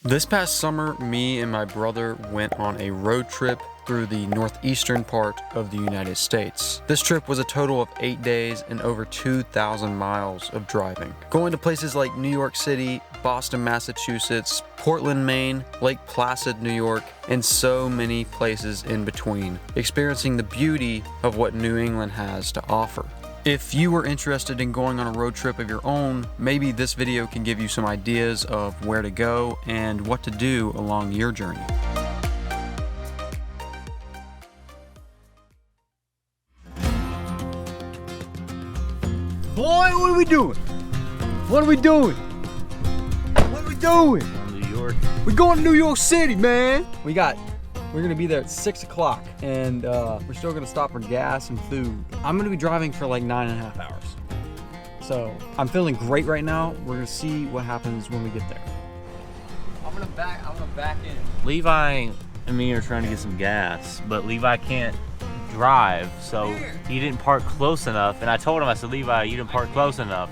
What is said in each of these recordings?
This past summer, me and my brother went on a road trip through the northeastern part of the United States. This trip was a total of 8 days and over 2,000 miles of driving. Going to places like New York City, Boston, Massachusetts, Portland, Maine, Lake Placid, New York, and so many places in between, experiencing the beauty of what New England has to offer. If you were interested in going on a road trip of your own, maybe this video can give you some ideas of where to go and what to do along your journey. Boy, what are we doing? What are we doing? What are we doing? New York. We're going to New York City, man. We're gonna be there at 6 o'clock, and we're still gonna stop for gas and food. I'm gonna be driving for like 9.5 hours. So I'm feeling great right now. We're gonna see what happens when we get there. I'm gonna back in. Levi and me are trying to get some gas, but Levi can't drive, so he didn't park close enough. And I told him, I said, Levi, you didn't park close enough.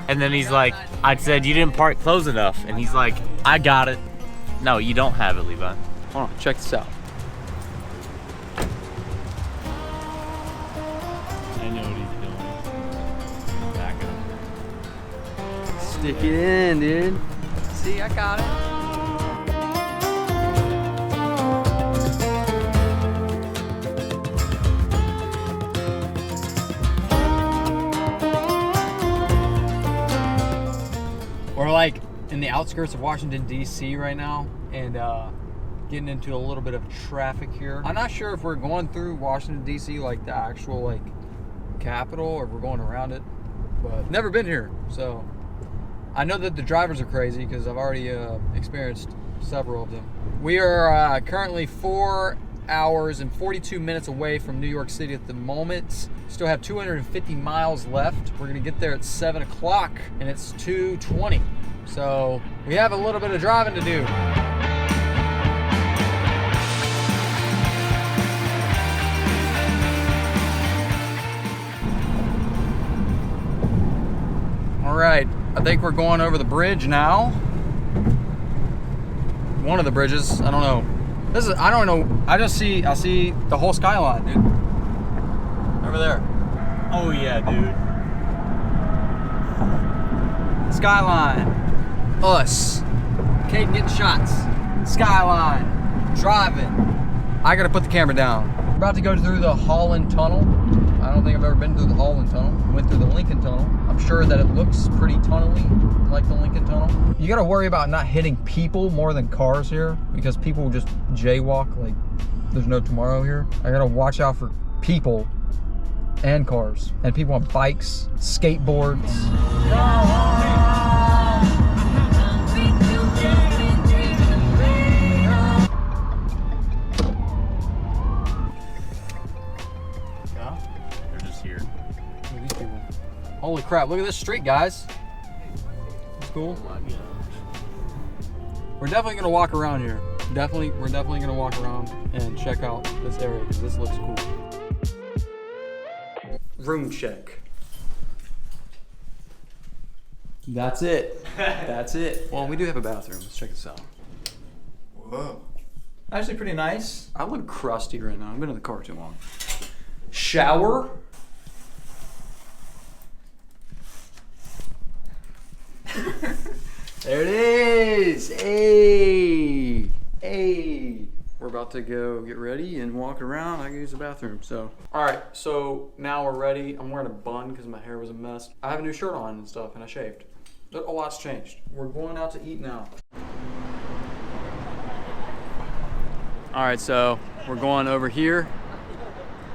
And then he's like, I said, you didn't park close enough. And he's like, I got it. No, you don't have it, Levi. Hold on, check this out. I know what he's doing. Back up. Stick it in, dude. See, I got it. We're like in the outskirts of Washington, D.C. right now, and getting into a little bit of traffic here. I'm not sure if we're going through Washington, D.C., like the actual like capital, or if we're going around it, but never been here. So I know that the drivers are crazy because I've already experienced several of them. We are currently 4 hours and 42 minutes away from New York City at the moment. Still have 250 miles left. We're gonna get there at 7 o'clock and it's 2:20. So we have a little bit of driving to do. All right, I think we're going over the bridge now. One of the bridges, I don't know. I don't know, I see the whole skyline, dude. Over there. Oh yeah, dude. Skyline. Us. Caden getting shots. Skyline. Driving. I gotta put the camera down. We're about to go through the Holland Tunnel. I don't think I've ever been through the Holland Tunnel. Went through the Lincoln Tunnel. I'm sure that it looks pretty tunnely, like the Lincoln Tunnel. You gotta worry about not hitting people more than cars here, because people just jaywalk like there's no tomorrow here. I gotta watch out for people and cars, and people on bikes, skateboards. Holy crap, look at this street, guys. It's cool. We're definitely gonna walk around here. We're definitely gonna walk around and check out this area because this looks cool. Room check. That's it. That's it. Well, we do have a bathroom. Let's check this out. Whoa. Actually pretty nice. I look crusty right now. I've been in the car too long. Shower. There it is. Hey, hey. We're about to go get ready and walk around. I can use the bathroom. So, all right. So now we're ready. I'm wearing a bun because my hair was a mess. I have a new shirt on and stuff, and I shaved. A lot's changed. We're going out to eat now. All right. So we're going over here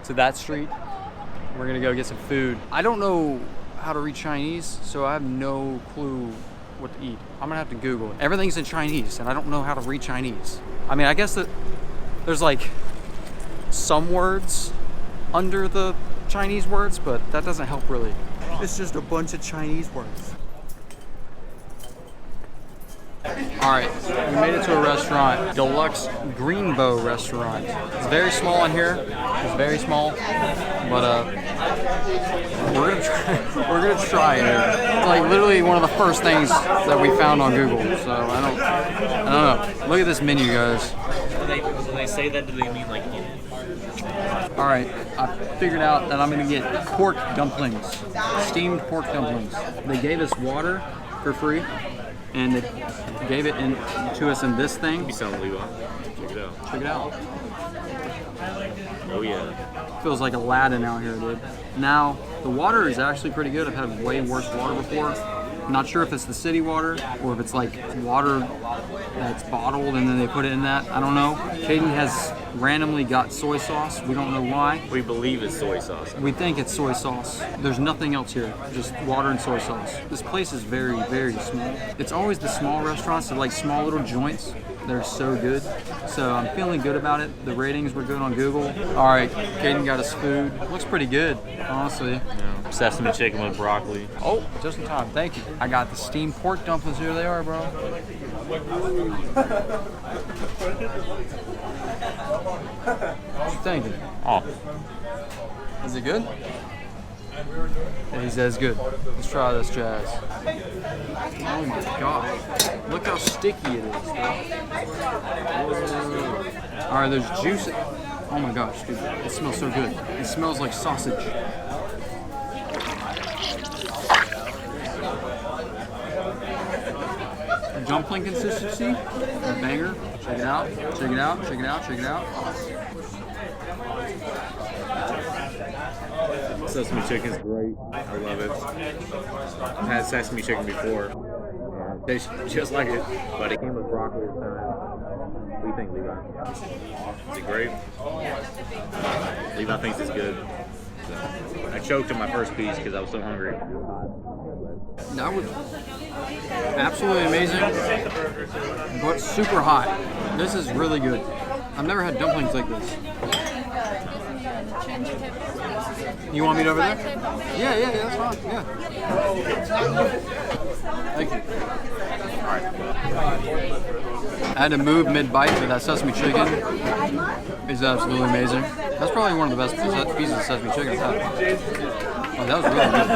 to that street. We're gonna go get some food. I don't know how to read Chinese, so I have no clue what to eat. I'm gonna have to Google it. Everything's in Chinese, and I don't know how to read Chinese. I mean, I guess that there's like some words under the Chinese words, but that doesn't help really. It's just a bunch of Chinese words. All right, we made it to a restaurant, Deluxe Greenbow Restaurant. It's very small in here. It's very small, but we're gonna try it. It's like literally one of the first things that we found on Google. So I don't know. Look at this menu, guys. When they say that, do they mean like in it? All right, I figured out that I'm gonna get pork dumplings, steamed pork dumplings. They gave us water for free, and they gave it to us in this thing. You sound Levi. Check it out. Check it out. Oh yeah. Feels like Aladdin out here, dude. Now, the water is actually pretty good. I've had way worse water before. I'm not sure if it's the city water or if it's like water that's bottled and then they put it in that. I don't know. Caden has randomly got soy sauce. We don't know why. We believe it's soy sauce. We think it's soy sauce. There's nothing else here, just water and soy sauce. This place is very, very small. It's always the small restaurants, they're like small little joints. They're so good. So I'm feeling good about it. The ratings were good on Google. All right, Caden got us food. Looks pretty good, honestly. Yeah. Sesame chicken with broccoli. Oh, just in time. Thank you. I got the steamed pork dumplings. Here they are, bro. What you thinking? Oh. Is it good? Yeah, he says good. Let's try this jazz. Oh my gosh. Look how sticky it is, bro. Alright, there's juice. Oh my gosh, dude. It smells so good. It smells like sausage. Dumpling consistency. Banger. Check it out. Check it out. Check it out. Check it out. Sesame chicken's great. I love it. I've had sesame chicken before. Tastes just like it, but it came with broccoli this time. What do you think, Levi? Is it great? Levi thinks it's good. So, I choked on my first piece because I was so hungry. That was absolutely amazing, but super hot. This is really good. I've never had dumplings like this. You want me over there? Yeah, that's fine. Yeah. Thank you. All right. I had to move mid-bite, but that sesame chicken is absolutely amazing. That's probably one of the best pieces of sesame chicken I've had. Oh, that was really good.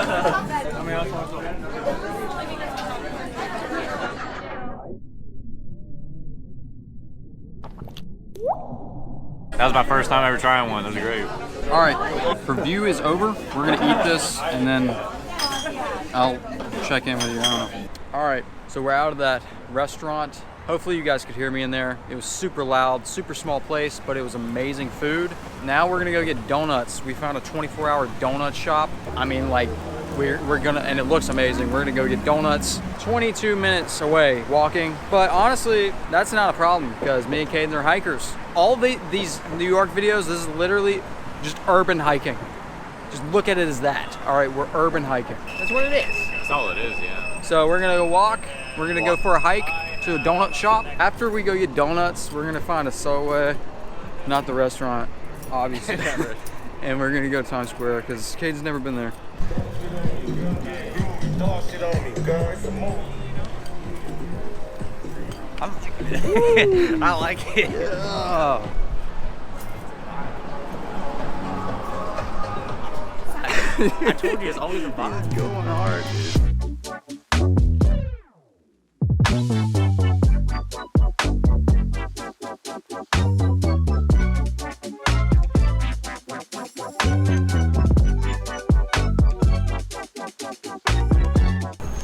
That was my first time ever trying one. That was great. All right, review is over. We're gonna eat this and then I'll check in with you. I don't know. All right, so we're out of that restaurant. Hopefully you guys could hear me in there. It was super loud, super small place, but it was amazing food. Now we're gonna go get donuts. We found a 24-hour donut shop. I mean, like, we're gonna, and it looks amazing. We're gonna go get donuts. 22 minutes away walking, but honestly, that's not a problem because me and Caden are hikers. All these New York videos, this is literally just urban hiking. Just look at it as that. All right, we're urban hiking. That's what it is. That's all it is, yeah. So we're gonna go walk. We're gonna go for a hike to a donut shop. After we go get donuts, we're gonna find a Subway, not the restaurant, obviously. And we're gonna go to Times Square because Caden's never been there. I like it. Yeah. I told you it's always a vibe. It's going hard, dude.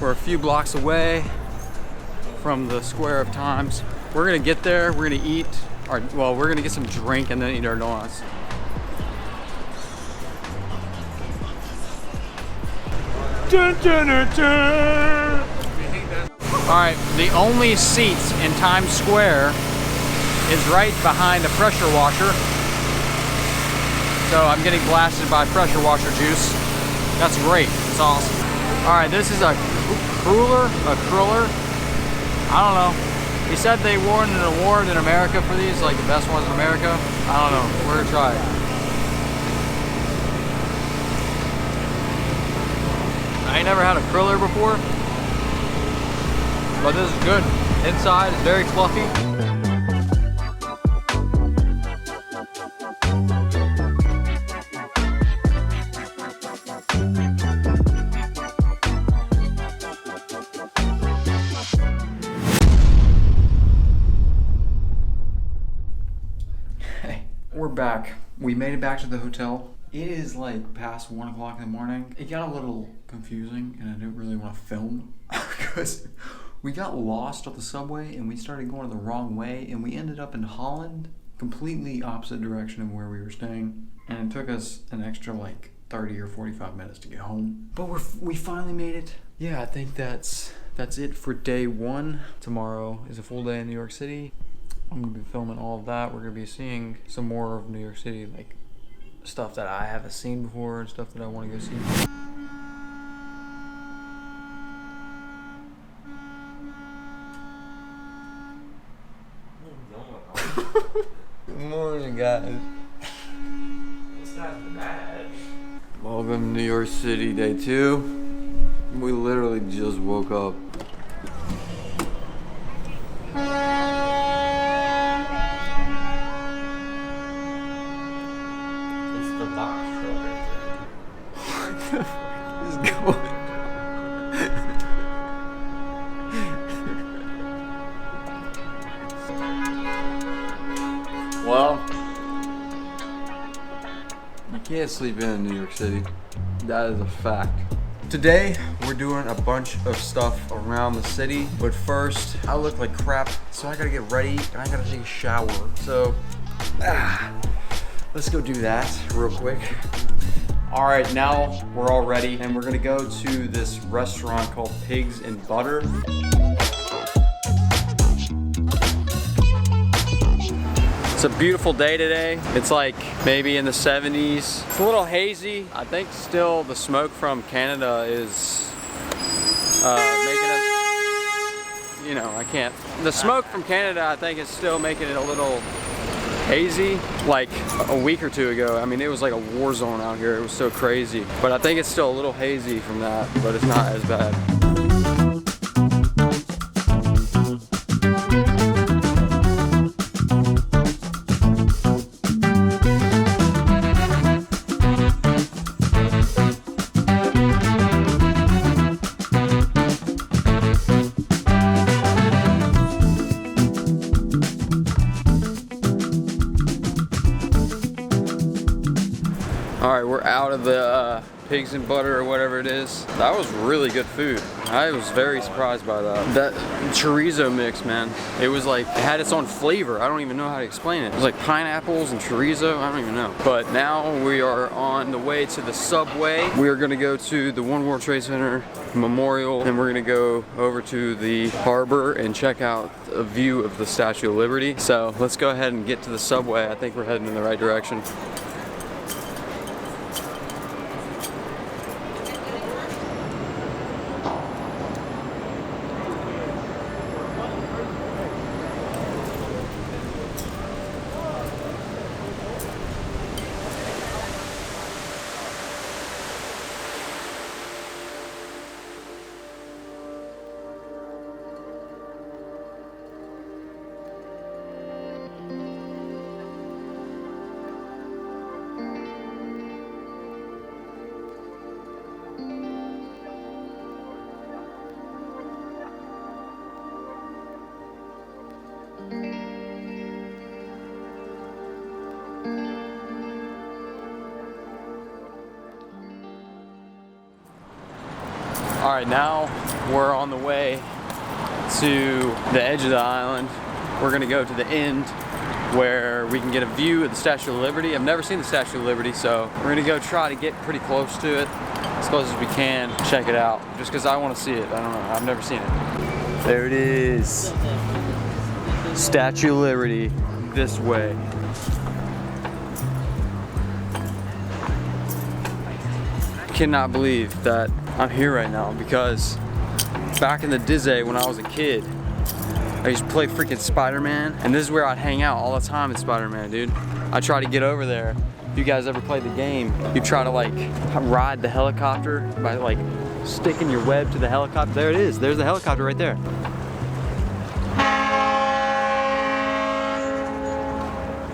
We're a few blocks away from the Square of Times. We're gonna get there, we're gonna eat, we're gonna get some drink and then eat our donuts. Dun, dun, dun, dun. All right, the only seats in Times Square is right behind a pressure washer. So I'm getting blasted by pressure washer juice. That's great, it's awesome. All right, this is a cruller. I don't know. He said they won an award in America for these, like the best ones in America. I don't know, we're gonna try it. I ain't never had a cruller before, but this is good. Inside is very fluffy. back. We made it back to the hotel. It is like past 1 o'clock in the morning. It got a little confusing and I didn't really want to film because we got lost on the subway and we started going the wrong way and we ended up in Holland, completely opposite direction of where we were staying. And it took us an extra like 30 or 45 minutes to get home. But we finally made it. Yeah, I think that's it for day 1. Tomorrow is a full day in New York City. I'm gonna be filming all of that. We're gonna be seeing some more of New York City, like stuff that I haven't seen before and stuff that I want to go see. Good morning, guys. It's not bad. Welcome to New York City, day 2. We literally just woke up. It's the box truck right What the fuck is going on? Well, you can't sleep in New York City. That is a fact. Today, we're doing a bunch of stuff around the city, but first, I look like crap, so I gotta get ready and I gotta take a shower. So, let's go do that real quick. All right, now we're all ready and we're gonna go to this restaurant called Pigs and Butter. It's a beautiful day today. It's like maybe in the 70s. It's a little hazy. I think still the smoke from Canada is making it, you know, I can't. The smoke from Canada, I think, is still making it a little hazy. Like a week or 2 ago, I mean, it was like a war zone out here. It was so crazy. But I think it's still a little hazy from that, but it's not as bad. All right, we're out of the Pigs and Butter or whatever it is. That was really good food. I was very surprised by that. That chorizo mix, man. It was like, it had its own flavor. I don't even know how to explain it. It was like pineapples and chorizo, I don't even know. But now we are on the way to the subway. We are gonna go to the One World Trade Center Memorial, and we're gonna go over to the harbor and check out a view of the Statue of Liberty. So let's go ahead and get to the subway. I think we're heading in the right direction. All right, now we're on the way to the edge of the island. We're gonna go to the end where we can get a view of the Statue of Liberty. I've never seen the Statue of Liberty, so we're gonna go try to get pretty close to it, as close as we can, check it out, just because I want to see it. I don't know, I've never seen it. There it is. Statue of Liberty, this way. I cannot believe that I'm here right now, because back in the Disney when I was a kid, I used to play freaking Spider-Man, and this is where I'd hang out all the time in Spider-Man, dude. I try to get over there. If you guys ever played the game, you try to like ride the helicopter by like sticking your web to the helicopter. There it is, there's the helicopter right there.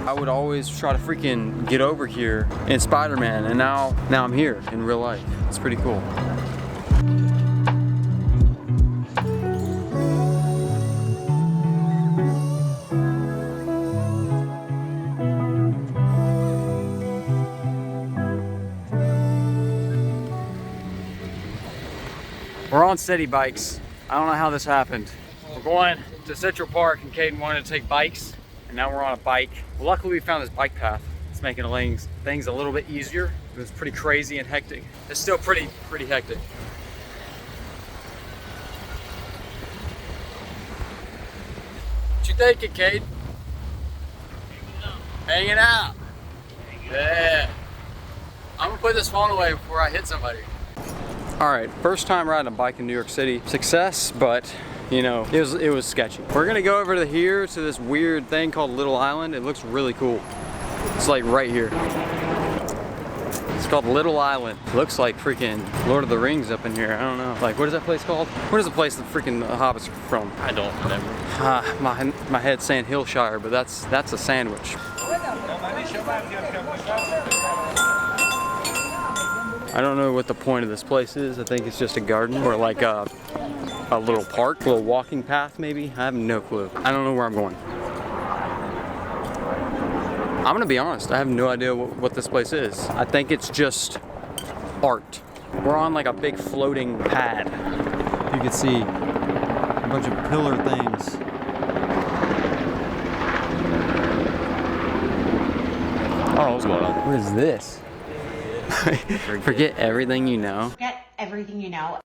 I would always try to freaking get over here in Spider-Man, and now I'm here in real life. It's pretty cool. on city bikes. I don't know how this happened. We're going to Central Park and Caden wanted to take bikes, and now we're on a bike. Well, luckily we found this bike path. It's making things a little bit easier. It was pretty crazy and hectic. It's still pretty hectic. What you thinking, Caden? Hanging out. Yeah. I'm gonna put this phone away before I hit somebody. All right, first time riding a bike in New York City. Success, but you know, it was sketchy. We're gonna go over to here to this weird thing called Little Island. It looks really cool. It's like right here. It's called Little Island. Looks like freaking Lord of the Rings up in here. I don't know. Like, what is that place called? What is the place that freaking hobbits are from? I don't remember. My head's saying Hillshire, but that's a sandwich. I don't know what the point of this place is. I think it's just a garden or like a little park, a little walking path maybe. I have no clue. I don't know where I'm going. I'm gonna be honest, I have no idea what this place is. I think it's just art. We're on like a big floating pad. You can see a bunch of pillar things. I don't know what's going on. What is this? Forget everything you know. Forget everything you know.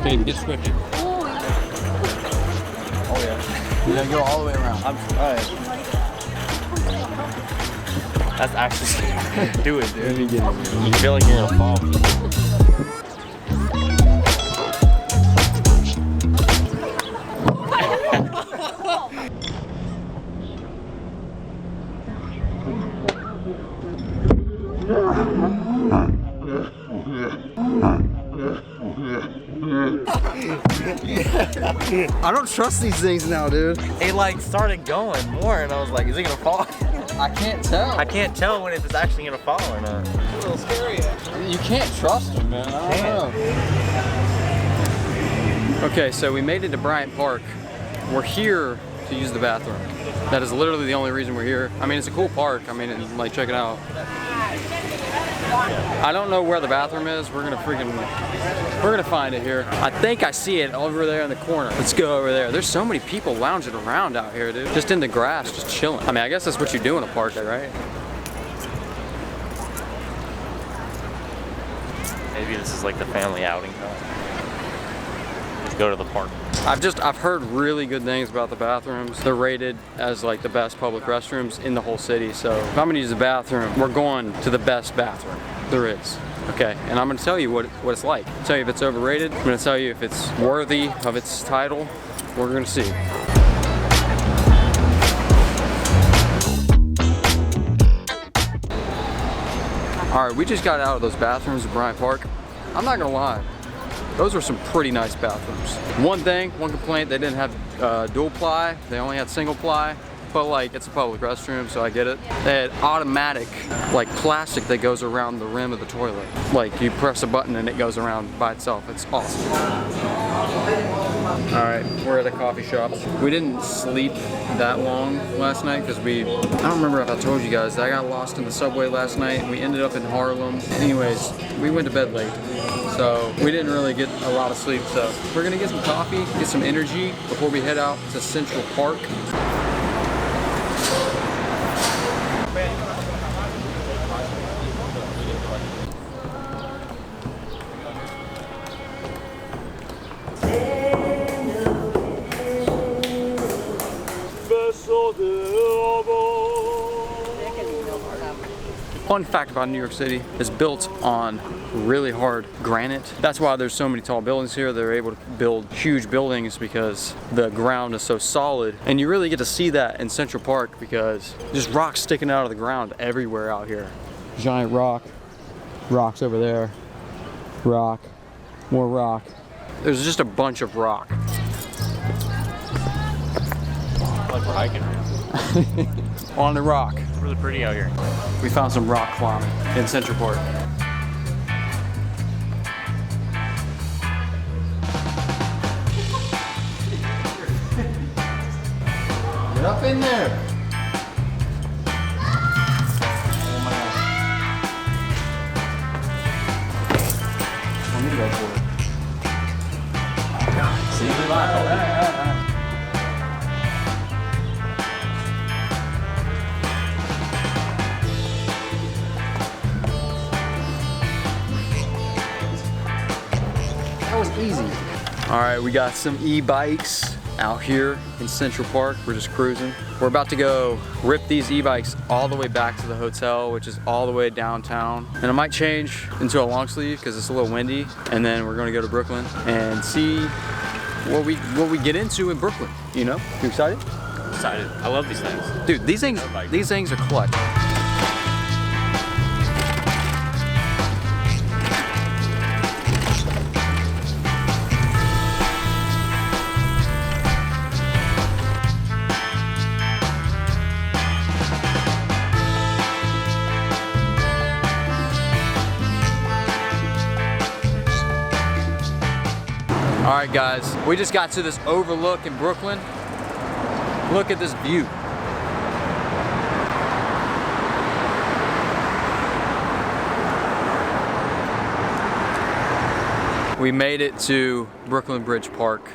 Okay, get swifty. Oh yeah. You gotta go all the way around. I'm alright. That's actually do it, dude. You feel like you're gonna fall. I don't trust these things now, dude. It like started going more, and I was like, "Is it gonna fall?" I can't tell. I can't tell when it's actually gonna fall or not. It's a little scary. You can't trust them, man. I don't know. Okay, so we made it to Bryant Park. We're here to use the bathroom. That is literally the only reason we're here. I mean, it's a cool park. I mean, like, check it out. I don't know where the bathroom is. We're gonna find it here. I think I see it over there in the corner. Let's go over there. There's so many people lounging around out here, dude. Just in the grass, just chilling. I mean, I guess that's what you do in a park, right? Maybe this is like the family outing time. Let's go to the park. I've heard really good things about the bathrooms. They're rated as like the best public restrooms in the whole city. So if I'm gonna use the bathroom, we're going to the best bathroom there is. Okay, and I'm gonna tell you what it's like. I'll tell you if it's overrated. I'm gonna tell you if it's worthy of its title. We're gonna see. All right, we just got out of those bathrooms at Bryant Park. I'm not gonna lie. Those were some pretty nice bathrooms. One complaint, they didn't have dual ply. They only had single ply. But like, it's a public restroom, so I get it. They had automatic, like plastic that goes around the rim of the toilet. Like you press a button and it goes around by itself. It's awesome. All right, we're at a coffee shop. We didn't sleep that long last night because I don't remember if I told you guys, I got lost in the subway last night. We ended up in Harlem. Anyways, we went to bed late. So we didn't really get a lot of sleep. So we're gonna get some coffee, get some energy before we head out to Central Park. Fun fact about New York City, it's built on really hard granite. That's why there's so many tall buildings here. They're able to build huge buildings because the ground is so solid. And you really get to see that in Central Park because there's rocks sticking out of the ground everywhere out here. Giant rock, rocks over there, rock, more rock. There's just a bunch of rock. Like we're hiking. On the rock. really pretty out here. We found some rock climbing in Central Park. Get up in there. Oh my gosh. Let me go for it. See you later. That was easy. All right, we got some e-bikes out here in Central Park. We're just cruising. We're about to go rip these e-bikes all the way back to the hotel, which is all the way downtown. And I might change into a long sleeve because it's a little windy. And then we're gonna go to Brooklyn and see what we get into in Brooklyn. You know? You excited? Excited. I love these things. Dude, these things are clutch. All right, guys, we just got to this overlook in Brooklyn. Look at this view. We made it to Brooklyn Bridge Park.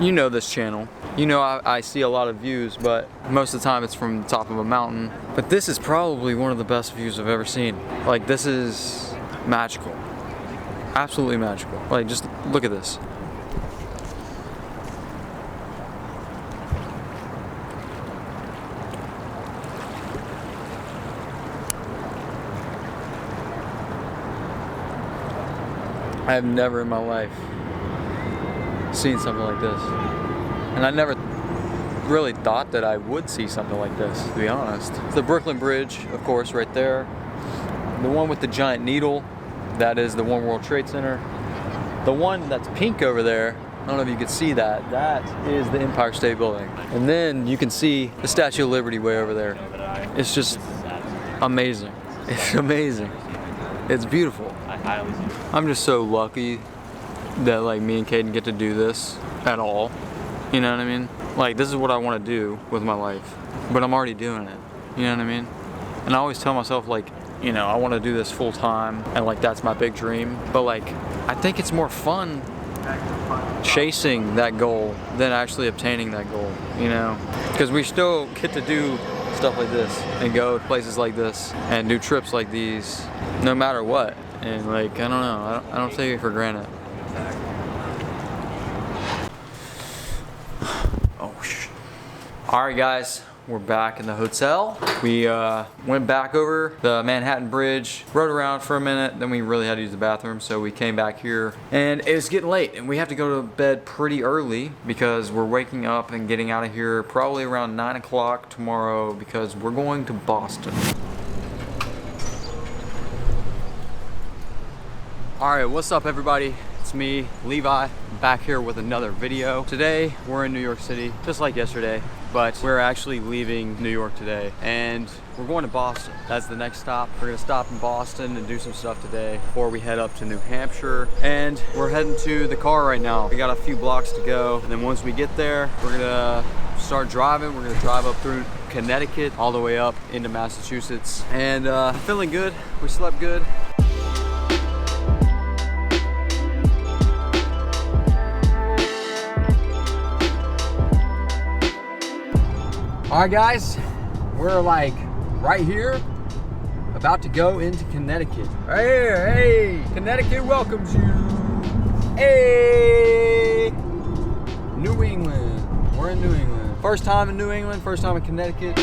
You know this channel. You know I see a lot of views, but most of the time it's from the top of a mountain. But this is probably one of the best views I've ever seen. Like, this is magical. Absolutely magical. Like, just look at this. I have never in my life seen something like this. And I never really thought that I would see something like this, to be honest. It's the Brooklyn Bridge, of course, right there. The one with the giant needle, that is the One World Trade Center. The one that's pink over there, I don't know if you can see that, that is the Empire State Building. And then you can see the Statue of Liberty way over there. It's just amazing. It's amazing. It's beautiful. I'm just so lucky that like me and Caden get to do this at all. You know what I mean? Like, this is what I want to do with my life, but I'm already doing it. You know what I mean? And I always tell myself, like, you know, I want to do this full time and like that's my big dream. But like, I think it's more fun chasing that goal than actually obtaining that goal, you know? Because we still get to do stuff like this and go to places like this and do trips like these no matter what. And like, I don't know, I don't take it for granted. Oh shit. All right, guys, we're back in the hotel. We went back over the Manhattan Bridge, rode around for a minute, then we really had to use the bathroom, so we came back here. And it was getting late, and we have to go to bed pretty early because we're waking up and getting out of here probably around 9 o'clock tomorrow because we're going to Boston. All right, what's up, everybody? It's me, Levi, back here with another video. Today, we're in New York City, just like yesterday, but we're actually leaving New York today, and we're going to Boston. That's the next stop. We're gonna stop in Boston and do some stuff today before we head up to New Hampshire, and we're heading to the car right now. We got a few blocks to go, and then once we get there, we're gonna start driving. We're gonna drive up through Connecticut, all the way up into Massachusetts, and feeling good. We slept good. All right, guys, we're like right here, about to go into Connecticut. Hey, Connecticut welcomes you. Hey, New England, we're in New England. First time in New England, first time in Connecticut.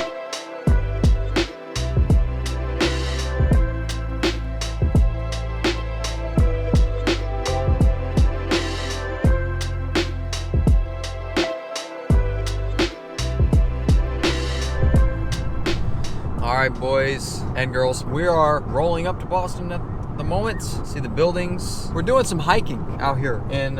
All right, boys and girls, we are rolling up to Boston at the moment. See the buildings. We're doing some hiking out here in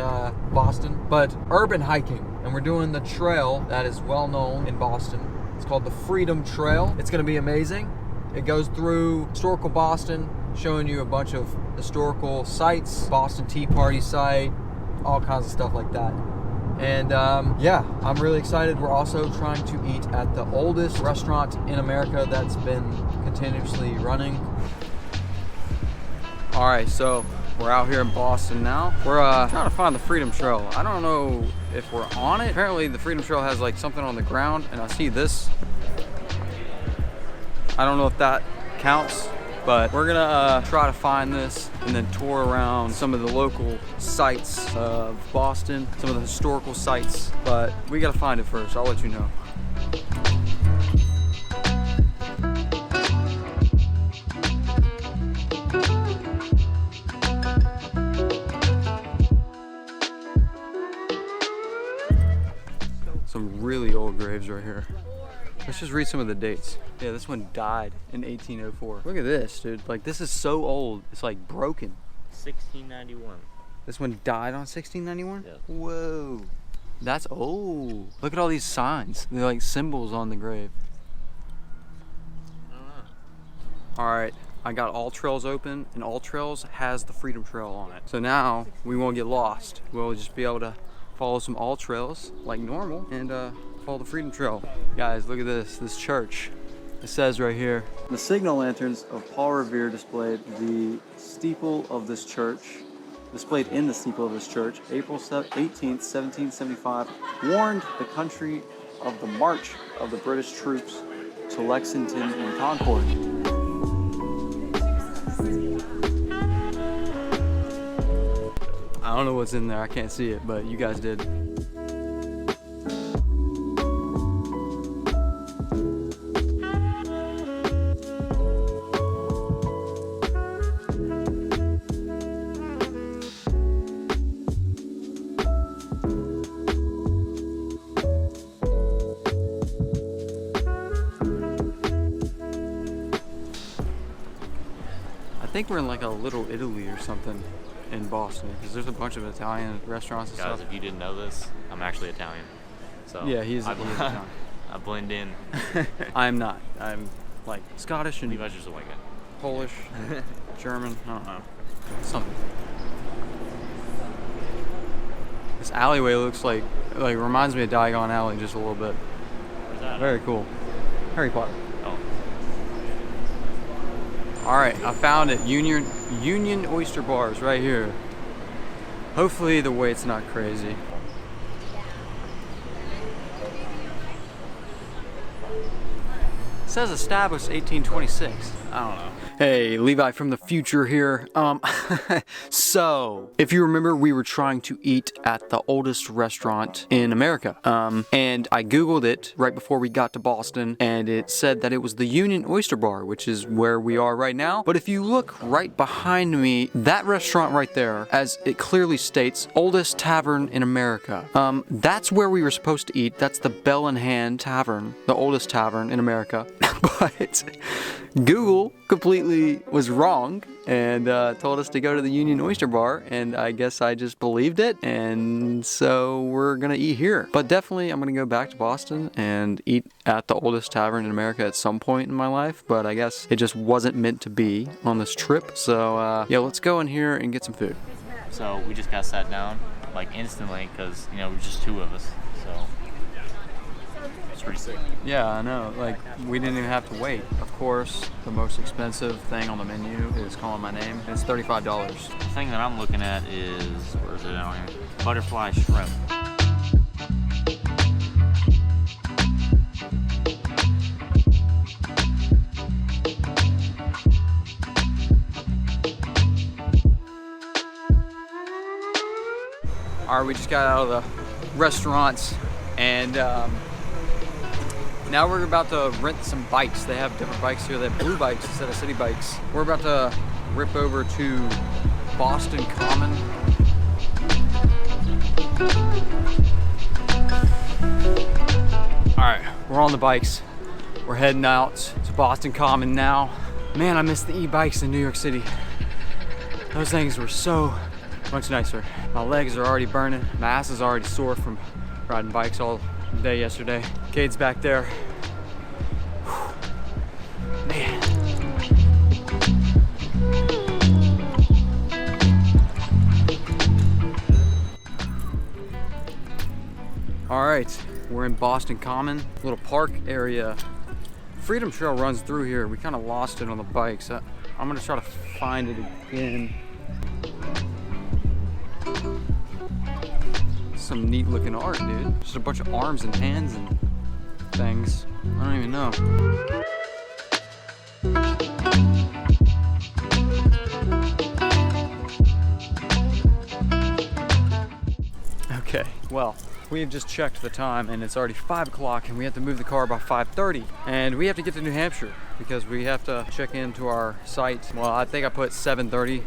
Boston, but urban hiking. And we're doing the trail that is well known in Boston. It's called the Freedom Trail. It's gonna be amazing. It goes through historical Boston, showing you a bunch of historical sites, Boston Tea Party site, all kinds of stuff like that. And yeah, I'm really excited. We're also trying to eat at the oldest restaurant in America that's been continuously running. All right, so we're out here in Boston now. We're trying to find the Freedom Trail. I don't know if we're on it. Apparently the Freedom Trail has like something on the ground, and I see this. I don't know if that counts, but we're gonna try to find this and then tour around some of the local sites of Boston, some of the historical sites, but we gotta find it first. I'll let you know. Some really old graves right here. Let's just read some of the dates. Yeah, this one died in 1804. Look at this, dude. Like, this is so old. It's like broken. 1691. This one died on 1691? Yeah. Whoa. That's old. Look at all these signs. They're like symbols on the grave. All right, I got All Trails open, and All Trails has the Freedom Trail on it. So now we won't get lost. We'll just be able to follow some All Trails like normal and follow the Freedom Trail. Guys, look at this church. It says right here, the signal lanterns of Paul Revere displayed in the steeple of this church, April 18th, 1775, warned the country of the march of the British troops to Lexington and Concord. I don't know what's in there, I can't see it, but you guys did. I think we're in like a Little Italy or something in Boston, because there's a bunch of Italian restaurants and Guys, stuff. if you didn't know this, I'm actually Italian. So Yeah, he is I Italian. blend in. I'm not. I'm like Scottish and Levi's just a white guy. Polish, German, I don't know. Something. This alleyway looks like reminds me of Diagon Alley just a little bit. Where's that? Very cool. Harry Potter. Oh. All right, I found it. Union Oyster Bars right here. Hopefully the wait's not crazy. It says established 1826. I don't know. Hey, Levi from the future here. So, if you remember, we were trying to eat at the oldest restaurant in America. And I Googled it right before we got to Boston, and it said that it was the Union Oyster Bar, which is where we are right now. But if you look right behind me, that restaurant right there, as it clearly states, oldest tavern in America. That's where we were supposed to eat. That's the Bell in Hand Tavern, the oldest tavern in America. But Google completely was wrong and told us to go to the Union Oyster Bar, and I guess I just believed it, and so we're gonna eat here. But definitely I'm gonna go back to Boston and eat at the oldest tavern in America at some point in my life, but I guess it just wasn't meant to be on this trip. So yeah, let's go in here and get some food. So we just got sat down like instantly because we're just two of us. So it's pretty sick. Yeah, I know. Like, we didn't even have to wait. Of course, the most expensive thing on the menu is calling my name. It's $35. The thing that I'm looking at is, where is it out here? Butterfly shrimp. All right, we just got out of the restaurants, and now we're about to rent some bikes. They have different bikes here. They have blue bikes instead of city bikes. We're about to rip over to Boston Common. All right, we're on the bikes. We're heading out to Boston Common now. Man, I miss the e-bikes in New York City. Those things were so much nicer. My legs are already burning. My ass is already sore from riding bikes all day yesterday. Cade's back there. Whew. Man. All right, we're in Boston Common, little park area. Freedom Trail runs through here. We kind of lost it on the bikes. I'm gonna try to find it again. Some neat looking art, dude. Just a bunch of arms and hands and things. I don't even know. Okay, well, we have just checked the time and it's already 5 o'clock and we have to move the car by 5:30. And we have to get to New Hampshire because we have to check into our site. Well, I think I put 7:30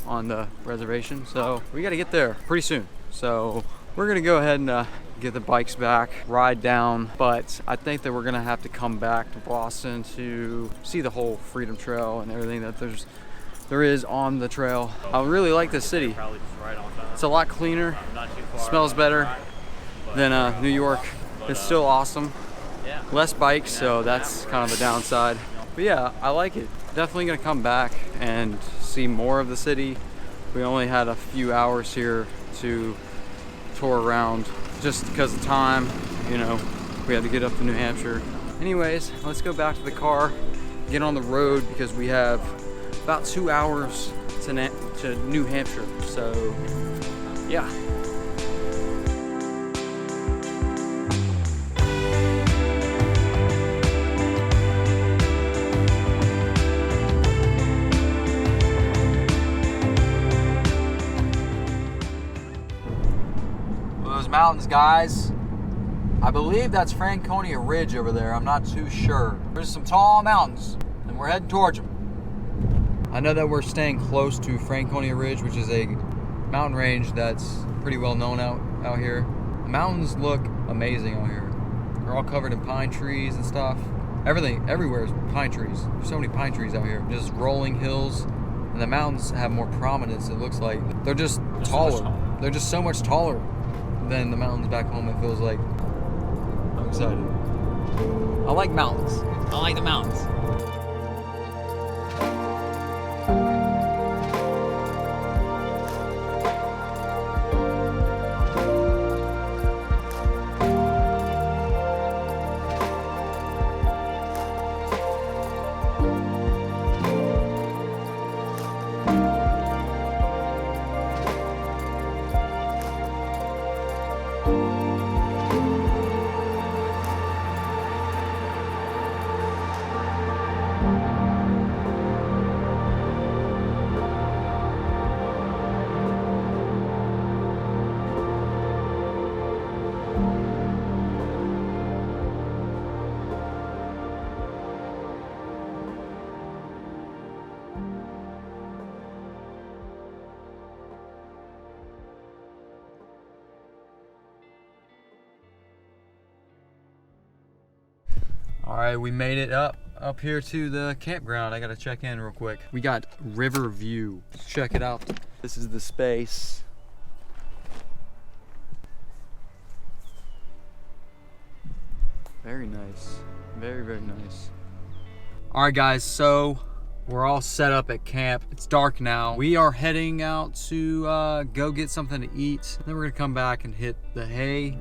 on the reservation, so we got to get there pretty soon. So we're gonna go ahead and get the bikes back, ride down, but I think that we're gonna have to come back to Boston to see the whole Freedom Trail and everything that there is on the trail. I really like this city. It's a lot cleaner, smells better than New York. It's still awesome. Less bikes, so that's kind of the downside. But yeah, I like it. Definitely gonna come back and see more of the city. We only had a few hours here to tour around just because of time, you know, we had to get up to New Hampshire. Anyways, let's go back to the car, get on the road because we have about 2 hours to New Hampshire. So yeah. Mountains, guys. I believe that's Franconia Ridge over there. I'm not too sure. There's some tall mountains and we're heading towards them. I know that we're staying close to Franconia Ridge, which is a mountain range that's pretty well known out here. The mountains look amazing out here. They're all covered in pine trees and stuff. Everywhere is pine trees. There's so many pine trees out here. Just rolling hills, and the mountains have more prominence. It looks like they're just taller. They're just so much taller than the mountains back home, it feels like. I'm excited. I like mountains. I like the mountains. All right, we made it up here to the campground. I gotta check in real quick. We got river view. Let's check it out. This is the space. Very nice. Very, very nice. All right, guys, so we're all set up at camp. It's dark now. We are heading out to go get something to eat. Then we're gonna come back and hit the hay.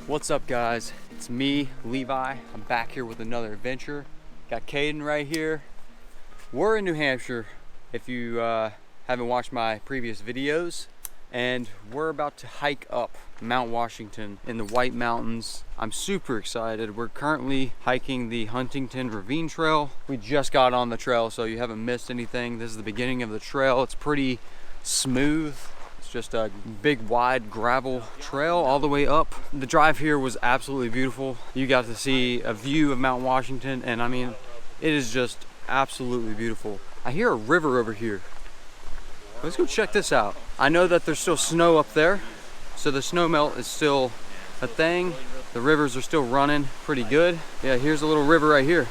What's up, guys? It's me, Levi. I'm back here with another adventure. Got Caden right here. We're in New Hampshire, if you haven't watched my previous videos, and we're about to hike up Mount Washington in the White Mountains. I'm super excited. We're currently hiking the Huntington Ravine Trail. We just got on the trail, so you haven't missed anything. This is the beginning of the trail. It's pretty smooth. It's just a big wide gravel trail all the way up. The drive here was absolutely beautiful. You got to see a view of Mount Washington, and I mean, it is just absolutely beautiful. I hear a river over here. Let's go check this out. I know that there's still snow up there, so the snow melt is still a thing. The rivers are still running pretty good. Yeah, here's a little river right here.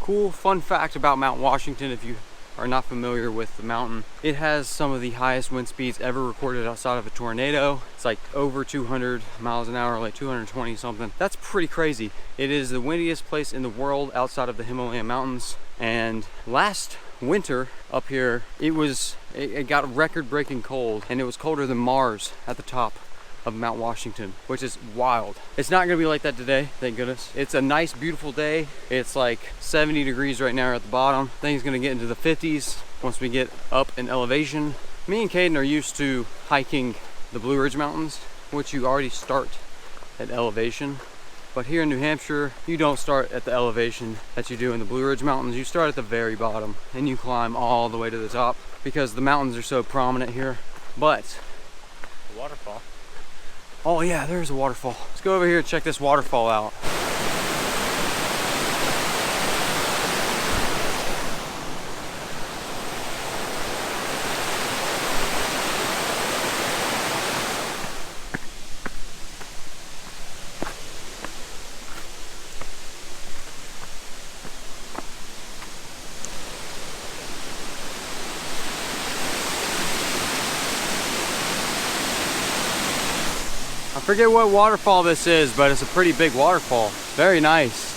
Cool fun fact about Mount Washington, if you are not familiar with the mountain, it has some of the highest wind speeds ever recorded outside of a tornado. It's like over 200 miles an hour, like 220 something. That's pretty crazy. It is the windiest place in the world outside of the Himalayan mountains. And last winter up here, it got record-breaking cold, and it was colder than Mars at the top of Mount Washington, which is wild. It's not gonna be like that today, thank goodness. It's a nice, beautiful day. It's like 70 degrees right now at the bottom. I think it's gonna get into the 50s once we get up in elevation. Me and Caden are used to hiking the Blue Ridge Mountains, which you already start at elevation. But here in New Hampshire, you don't start at the elevation that you do in the Blue Ridge Mountains. You start at the very bottom and you climb all the way to the top because the mountains are so prominent here. But The waterfall. oh yeah, there's a waterfall. Let's go over here and check this waterfall out. I forget what waterfall this is, but it's a pretty big waterfall. Very nice.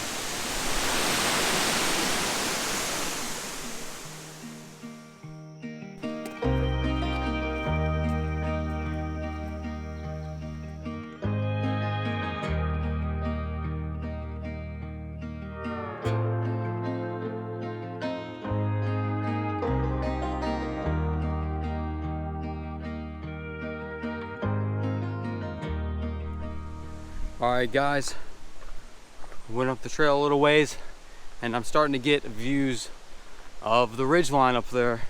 Alright guys, went up the trail a little ways and I'm starting to get views of the ridgeline up there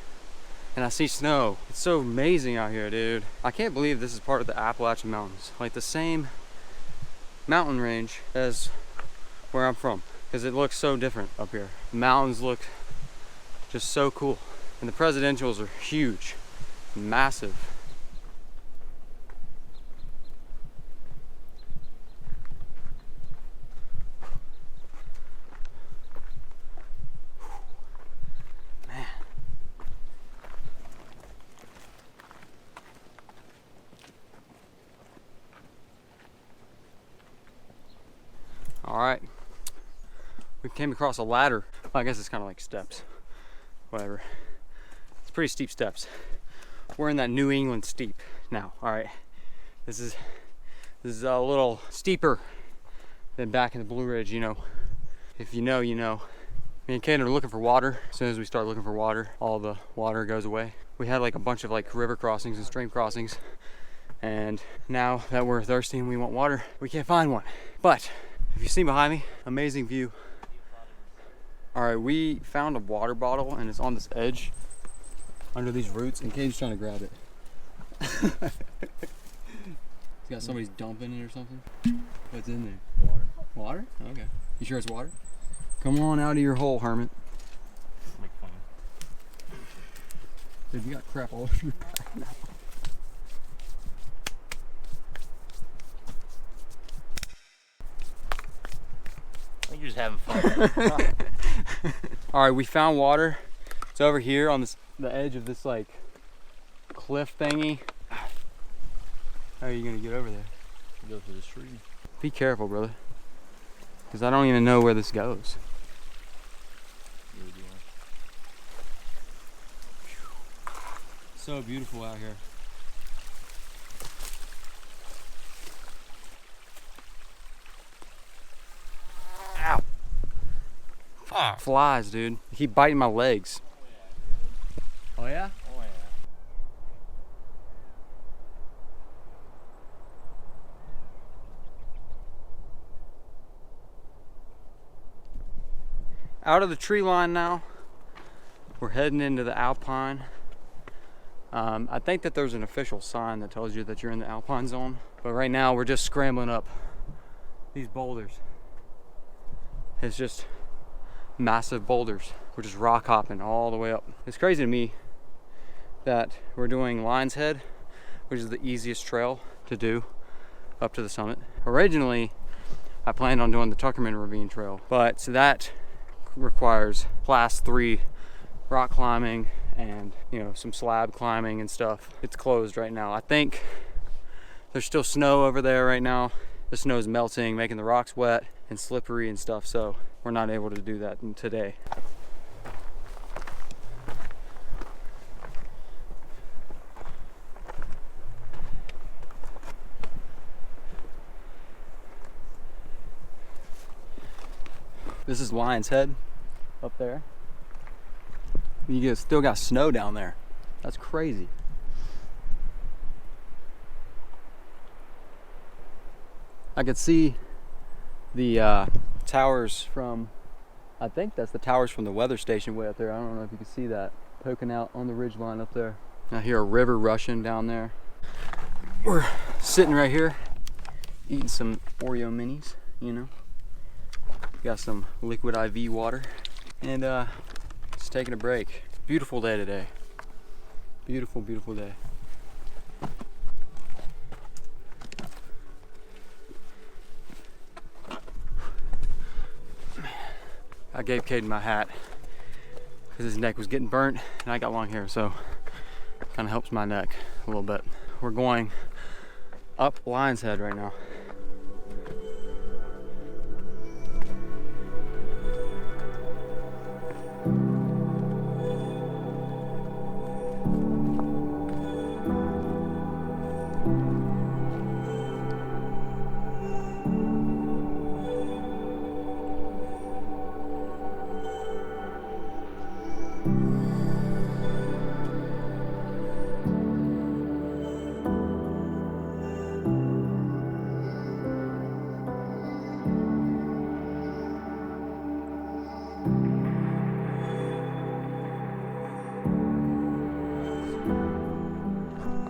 and I see snow. It's so amazing out here, dude. I can't believe this is part of the Appalachian Mountains, like the same mountain range as where I'm from, because it looks so different up here. The mountains look just so cool and the presidentials are huge, massive. All right, we came across a ladder. Well, I guess it's kind of like steps, whatever. It's pretty steep steps. We're in that New England steep now. All right, this is a little steeper than back in the Blue Ridge, you know. If you know, you know. Me and Kaden are looking for water. As soon as we start looking for water, all the water goes away. We had like a bunch of like river crossings and stream crossings, and now that we're thirsty and we want water, we can't find one. But if you see behind me, amazing view. All right, we found a water bottle and it's on this edge under these roots and Kane's trying to grab it. It's got somebody's dumping it or something. What's in there? Water. Water? Okay. You sure it's water? Come on out of your hole, hermit. Make fun. Dude, you got crap all over your back now. You're just having fun. All right, we found water. It's over here on the edge of this like cliff thingy. How are you gonna get over there? Go through the stream. Be careful, brother, because I don't even know where this goes. So beautiful out here. Ow. Fuck. Flies, dude. They keep biting my legs. Oh yeah? Oh yeah. Out of the tree line now. We're heading into the Alpine. I think that there's an official sign that tells you that you're in the Alpine zone. But right now we're just scrambling up these boulders. It's just massive boulders. We're just rock hopping all the way up. It's crazy to me that we're doing Lion's Head, which is the easiest trail to do up to the summit. Originally, I planned on doing the Tuckerman Ravine Trail, but that requires class 3 rock climbing and, you know, some slab climbing and stuff. It's closed right now. I think there's still snow over there right now. The snow is melting, making the rocks wet and slippery and stuff, so we're not able to do that today. This is Lion's Head up there. You still got snow down there. That's crazy. I could see the towers from, I think that's the towers from the weather station way up there. I don't know if you can see that poking out on the ridge line up there. I hear a river rushing down there. We're sitting right here eating some Oreo minis, you know. Got some liquid IV water and just taking a break. Beautiful day today. Beautiful, beautiful day. I gave Caden my hat because his neck was getting burnt and I got long hair, so it kind of helps my neck a little bit. We're going up Lion's Head right now.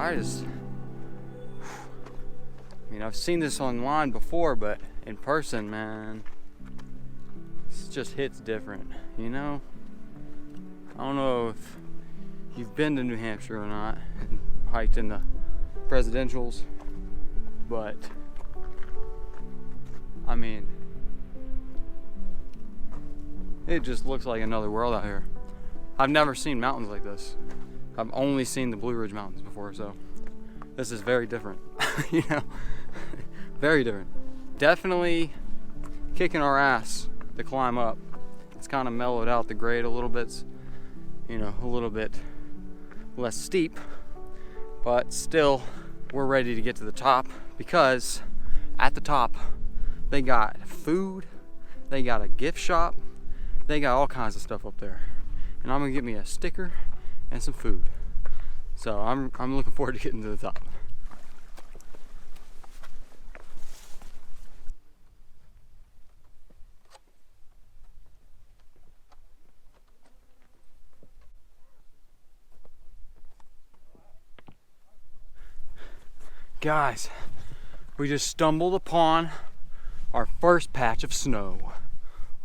I mean, I've seen this online before, but in person, man, it just hits different, you know? I don't know if you've been to New Hampshire or not, and hiked in the presidentials, but I mean, it just looks like another world out here. I've never seen mountains like this. I've only seen the Blue Ridge Mountains before, so this is very different, you know, very different. Definitely kicking our ass to climb up. It's kind of mellowed out the grade a little bit, you know, a little bit less steep, but still we're ready to get to the top because at the top they got food, they got a gift shop, they got all kinds of stuff up there. And I'm gonna get me a sticker and some food. So I'm looking forward to getting to the top. Guys, we just stumbled upon our first patch of snow.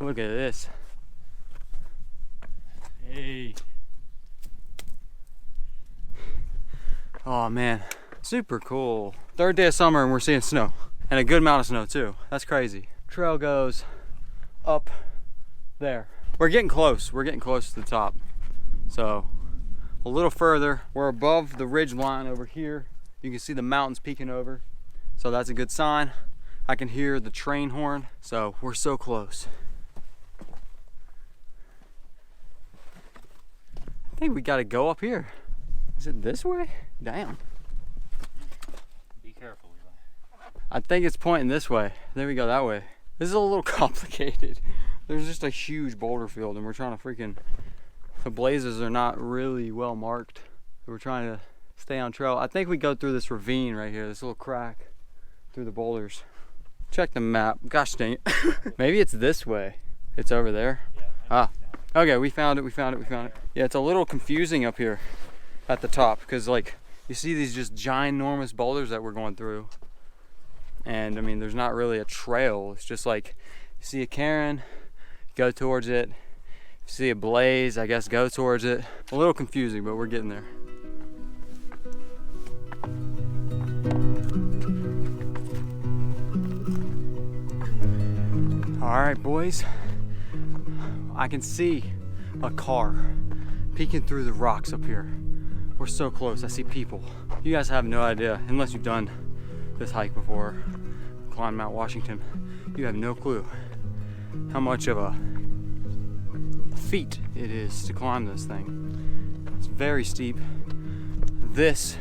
Look at this. Hey. Oh man, super cool. Third day of summer and we're seeing snow. And a good amount of snow too. That's crazy. Trail goes up there. We're getting close. We're getting close to the top. So a little further. We're above the ridge line over here. You can see the mountains peeking over. So that's a good sign. I can hear the train horn. So we're so close. I think we gotta go up here. Is it this way? Damn. Be careful, Levi. I think it's pointing this way. There we go, that way. This is a little complicated. There's just a huge boulder field and we're trying to freaking, the blazes are not really well marked. We're trying to stay on trail. I think we go through this ravine right here, this little crack through the boulders. Check the map. Gosh dang it. Maybe it's this way. It's over there. Ah. Okay, we found it, we found it, we found it. Yeah, it's a little confusing up here at the top because like you see these just ginormous boulders that we're going through. And I mean, there's not really a trail. It's just like you see a cairn, go towards it. If you see a blaze, I guess go towards it. A little confusing, but we're getting there. All right, boys. I can see a car peeking through the rocks up here. We're so close. I see people. You guys have no idea, unless you've done this hike before, climb Mount Washington. You have no clue how much of a feat it is to climb this thing. It's very steep. This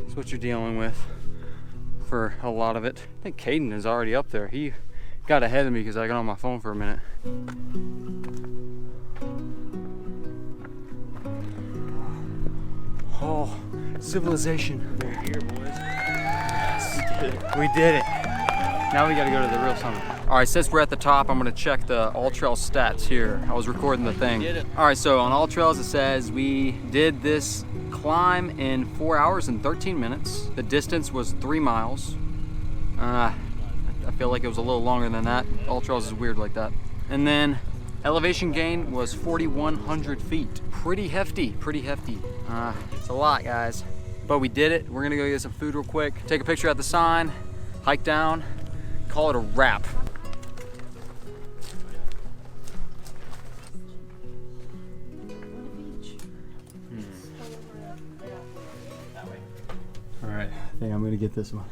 is what you're dealing with for a lot of it. I think Caden is already up there. He got ahead of me because I got on my phone for a minute. Oh, civilization. We're here, boys. Yes. We did it. Now we gotta go to the real summit. All right, since we're at the top, I'm gonna check the All Trail stats here. I was recording the thing. Did it. All right, so on All Trails it says we did this climb in 4 hours and 13 minutes. The distance was 3 miles. I feel like it was a little longer than that. All Trails is weird like that. And then elevation gain was 4,100 feet. Pretty hefty, pretty hefty. It's a lot, guys. But we did it. We're gonna go get some food real quick, take a picture at the sign, hike down, call it a wrap. All right, I think I'm gonna get this one.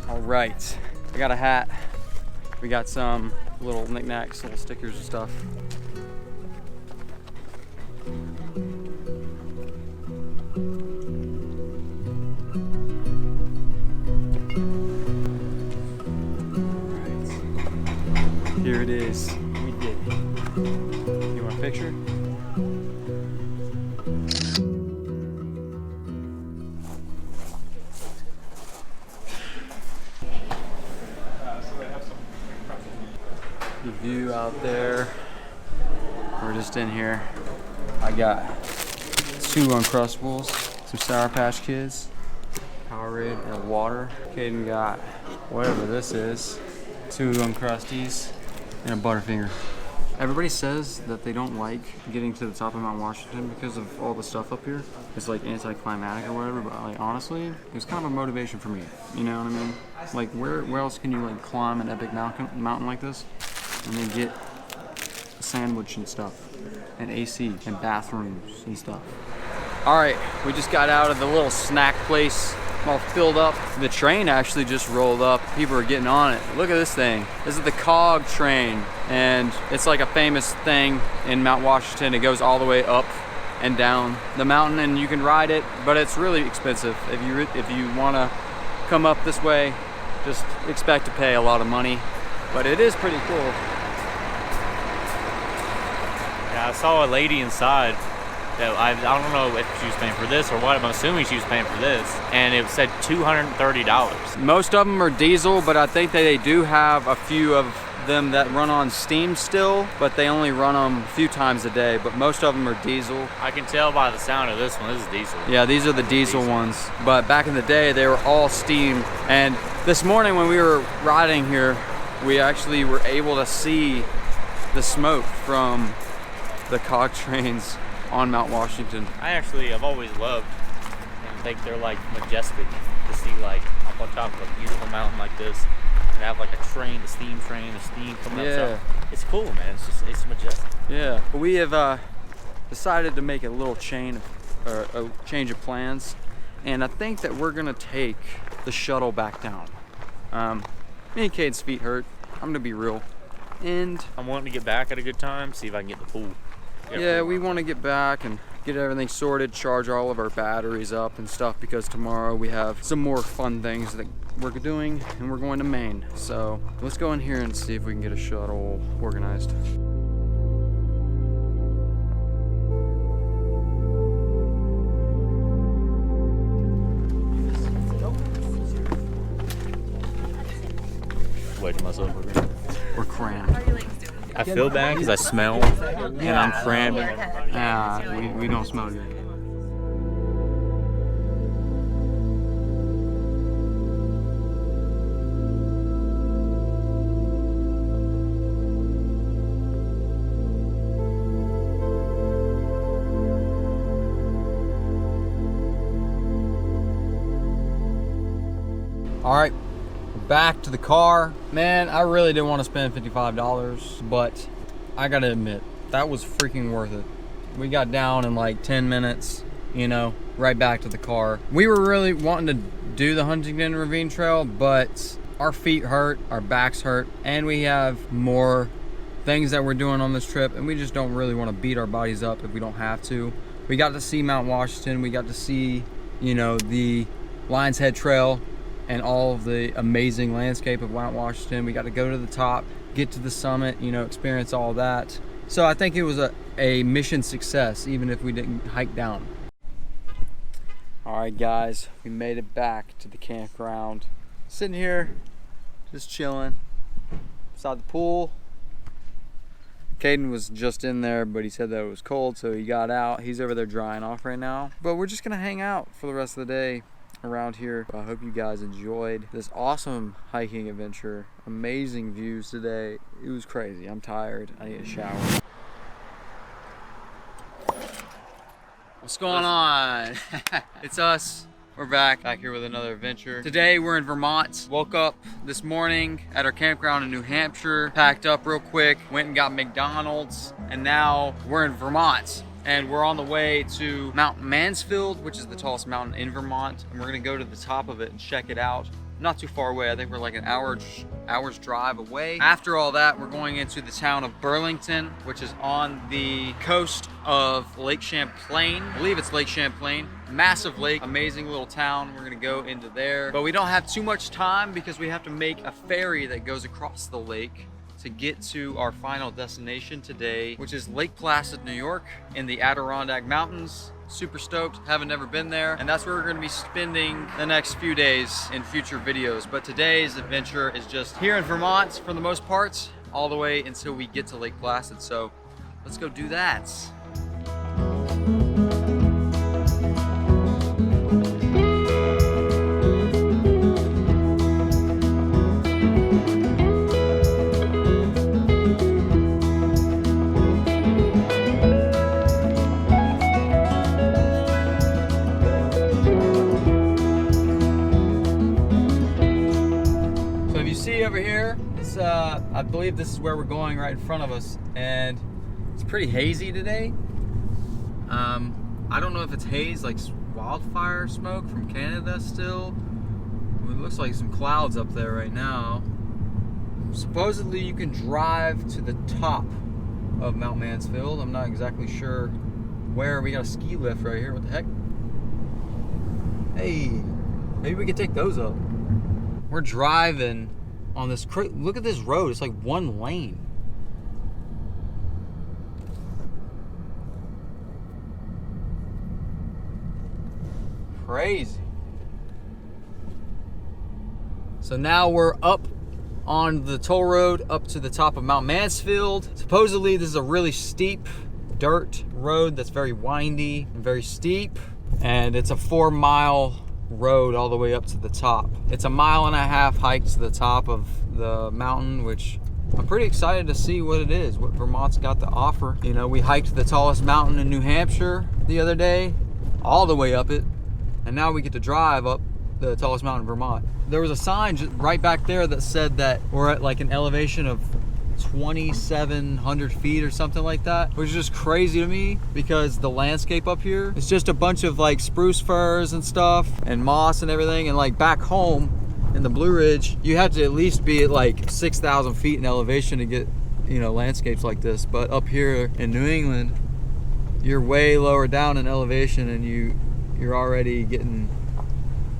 All right, I got a hat. We got some little knickknacks, little stickers and stuff. Here it is. We did it. You want a picture? The view out there. We're just in here. I got 2 Uncrustables, some Sour Patch Kids, Powerade or water. Caden got whatever this is, 2 Uncrusties, and a Butterfinger. Everybody says that they don't like getting to the top of Mount Washington because of all the stuff up here. It's like anticlimactic or whatever, but like honestly, it was kind of a motivation for me. You know what I mean? Like where else can you like climb an epic mountain like this and then get a sandwich and stuff, and AC and bathrooms and stuff. All right, we just got out of the little snack place. I'm all filled up. The train actually just rolled up. People are getting on it. Look at this thing. This is the COG train, and it's like a famous thing in Mount Washington. It goes all the way up and down the mountain, and you can ride it, but it's really expensive. If you want to come up this way, just expect to pay a lot of money, but it is pretty cool. Yeah, I saw a lady inside. I don't know if she was paying for this or what. I'm assuming she was paying for this, and it said $230. Most of them are diesel, but I think that they do have a few of them that run on steam still, but they only run them a few times a day, but most of them are diesel. I can tell by the sound of this one, this is diesel. Yeah, these are the diesel ones, but back in the day, they were all steam. And this morning when we were riding here, we actually were able to see the smoke from the COG trains on Mount Washington. I've always loved and think they're like majestic to see like up on top of a beautiful mountain like this and have like a train, the steam coming up. So it's cool, man. It's majestic. Yeah, but we have decided to make a little change of plans, and I think that we're gonna take the shuttle back down. Me and Cade's feet hurt. I'm gonna be real, and I'm wanting to get back at a good time, see if I can get the pool. Yeah, we want to get back and get everything sorted, charge all of our batteries up and stuff, because tomorrow we have some more fun things that we're doing, and we're going to Maine. So let's go in here and see if we can get a shuttle organized. Wait to myself over here. We're cramped. I feel bad because I smell and I'm cramped. We don't smell good. All right, back to the car. Man, I really didn't want to spend $55, but I gotta admit, that was freaking worth it. We got down in like 10 minutes, you know, right back to the car. We were really wanting to do the Huntington Ravine Trail, but our feet hurt, our backs hurt, and we have more things that we're doing on this trip, and we just don't really want to beat our bodies up if we don't have to. We got to see Mount Washington. We got to see, you know, the Lion's Head Trail and all of the amazing landscape of Mount Washington. We got to go to the top, get to the summit, you know, experience all that. So I think it was a mission success, even if we didn't hike down. All right, guys, we made it back to the campground. Sitting here, just chilling beside the pool. Caden was just in there, but he said that it was cold, so he got out. He's over there drying off right now. But we're just gonna hang out for the rest of the day around here. I hope you guys enjoyed this awesome hiking adventure. Amazing views today. It was crazy. I'm tired. I need a shower. What's going on? It's us. We're back here with another adventure. Today we're in Vermont. Woke up this morning at our campground in New Hampshire, packed up real quick, went and got McDonald's, and now we're in Vermont. And we're on the way to Mount Mansfield, which is the tallest mountain in Vermont. And we're gonna go to the top of it and check it out. Not too far away. I think we're like an hour's drive away. After all that, we're going into the town of Burlington, which is on the coast of Lake Champlain. I believe it's Lake Champlain. Massive lake, amazing little town. We're gonna go into there. But we don't have too much time because we have to make a ferry that goes across the lake to get to our final destination today, which is Lake Placid, New York, in the Adirondack Mountains. Super stoked, haven't never been there, and that's where we're gonna be spending the next few days in future videos. But today's adventure is just here in Vermont for the most part, all the way until we get to Lake Placid. So let's go do that. Over here, it's I believe this is where we're going right in front of us, and it's pretty hazy today. I don't know if it's haze like wildfire smoke from Canada still. It looks like some clouds up there right now. Supposedly you can drive to the top of Mount Mansfield. I'm not exactly sure where. We got a ski lift right here. What the heck? Hey, maybe we could take those up. We're driving on this, look at this road, it's like one lane. Crazy. So now we're up on the toll road up to the top of Mount Mansfield. Supposedly this is a really steep dirt road that's very windy and very steep, and it's a 4-mile road all the way up to the top. It's a 1.5 mile hike to the top of the mountain, which I'm pretty excited to see what it is, what Vermont's got to offer. You know, we hiked the tallest mountain in New Hampshire the other day, all the way up it, and now we get to drive up the tallest mountain in Vermont. There was a sign right back there that said that we're at like an elevation of 2,700 feet or something like that, which is just crazy to me because the landscape up here, it's just a bunch of like spruce firs and stuff and moss and everything. And like back home in the Blue Ridge, you have to at least be at like 6,000 feet in elevation to get, you know, landscapes like this. But up here in New England, you're way lower down in elevation and you're already getting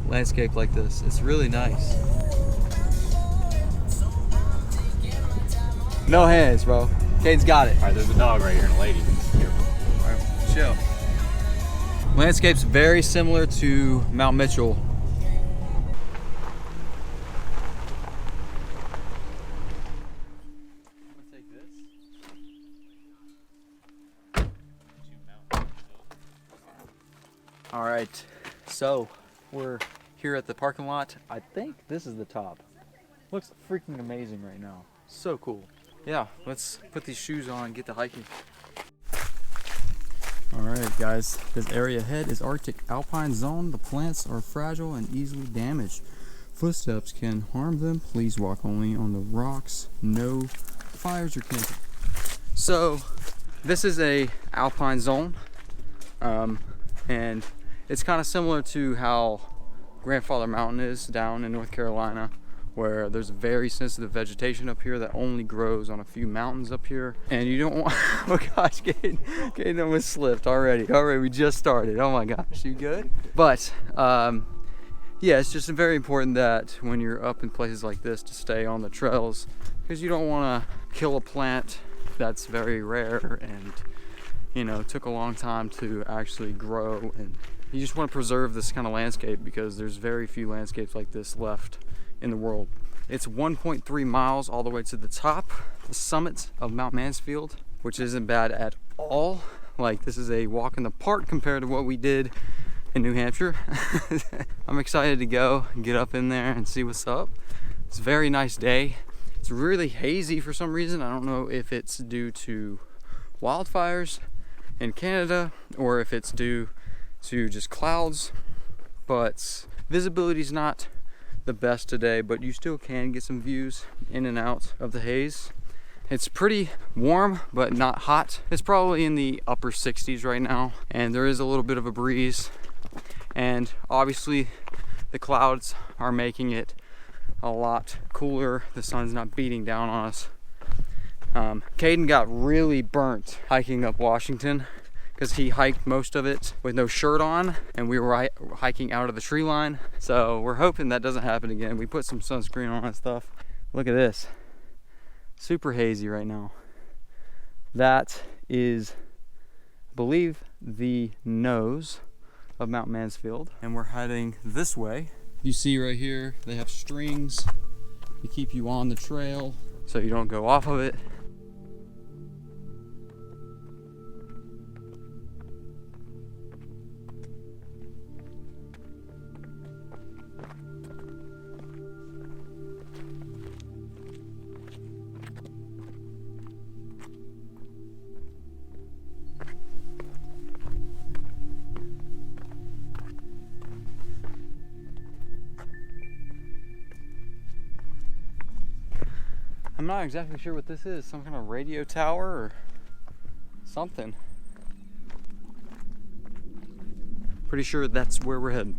landscape like this. It's really nice. No hands, bro. Cade's got it. All right, there's a dog right here and a lady. All right, chill. Landscape's very similar to Mount Mitchell. I'm gonna take this. All right, so we're here at the parking lot. I think this is the top. Looks freaking amazing right now. So cool. Yeah, let's put these shoes on and get to hiking. Alright guys, this area ahead is Arctic Alpine Zone. The plants are fragile and easily damaged. Footsteps can harm them. Please walk only on the rocks. No fires or camping. So, This is a alpine zone, and it's kind of similar to how Grandfather Mountain is down in North Carolina, where there's very sensitive vegetation up here that only grows on a few mountains up here. And you don't want, oh gosh, Caden almost slipped already. We just started. Oh my gosh, you good? But yeah, it's just very important that when you're up in places like this to stay on the trails, because you don't want to kill a plant that's very rare and, you know, took a long time to actually grow. And you just want to preserve this kind of landscape because there's very few landscapes like this left in the world. It's 1.3 miles all the way to the top, the summit of Mount Mansfield, which isn't bad at all. Like, this is a walk in the park compared to what we did in New Hampshire. I'm excited to go and get up in there and see what's up. It's a very nice day. It's really hazy for some reason. I don't know if it's due to wildfires in Canada or if it's due to just clouds, but visibility's not the best today, but you still can get some views in and out of the haze. It's pretty warm, but not hot. It's probably in the upper 60s right now, and there is a little bit of a breeze. And obviously the clouds are making it a lot cooler. The sun's not beating down on us. Caden got really burnt hiking up Washington because he hiked most of it with no shirt on, and we were hiking out of the tree line. So we're hoping that doesn't happen again. We put some sunscreen on and stuff. Look at this. Super hazy right now. That is, I believe, the nose of Mount Mansfield, and we're heading this way. You see right here, they have strings to keep you on the trail so you don't go off of it. I'm not exactly sure what this is, some kind of radio tower or something. Pretty sure that's where we're heading.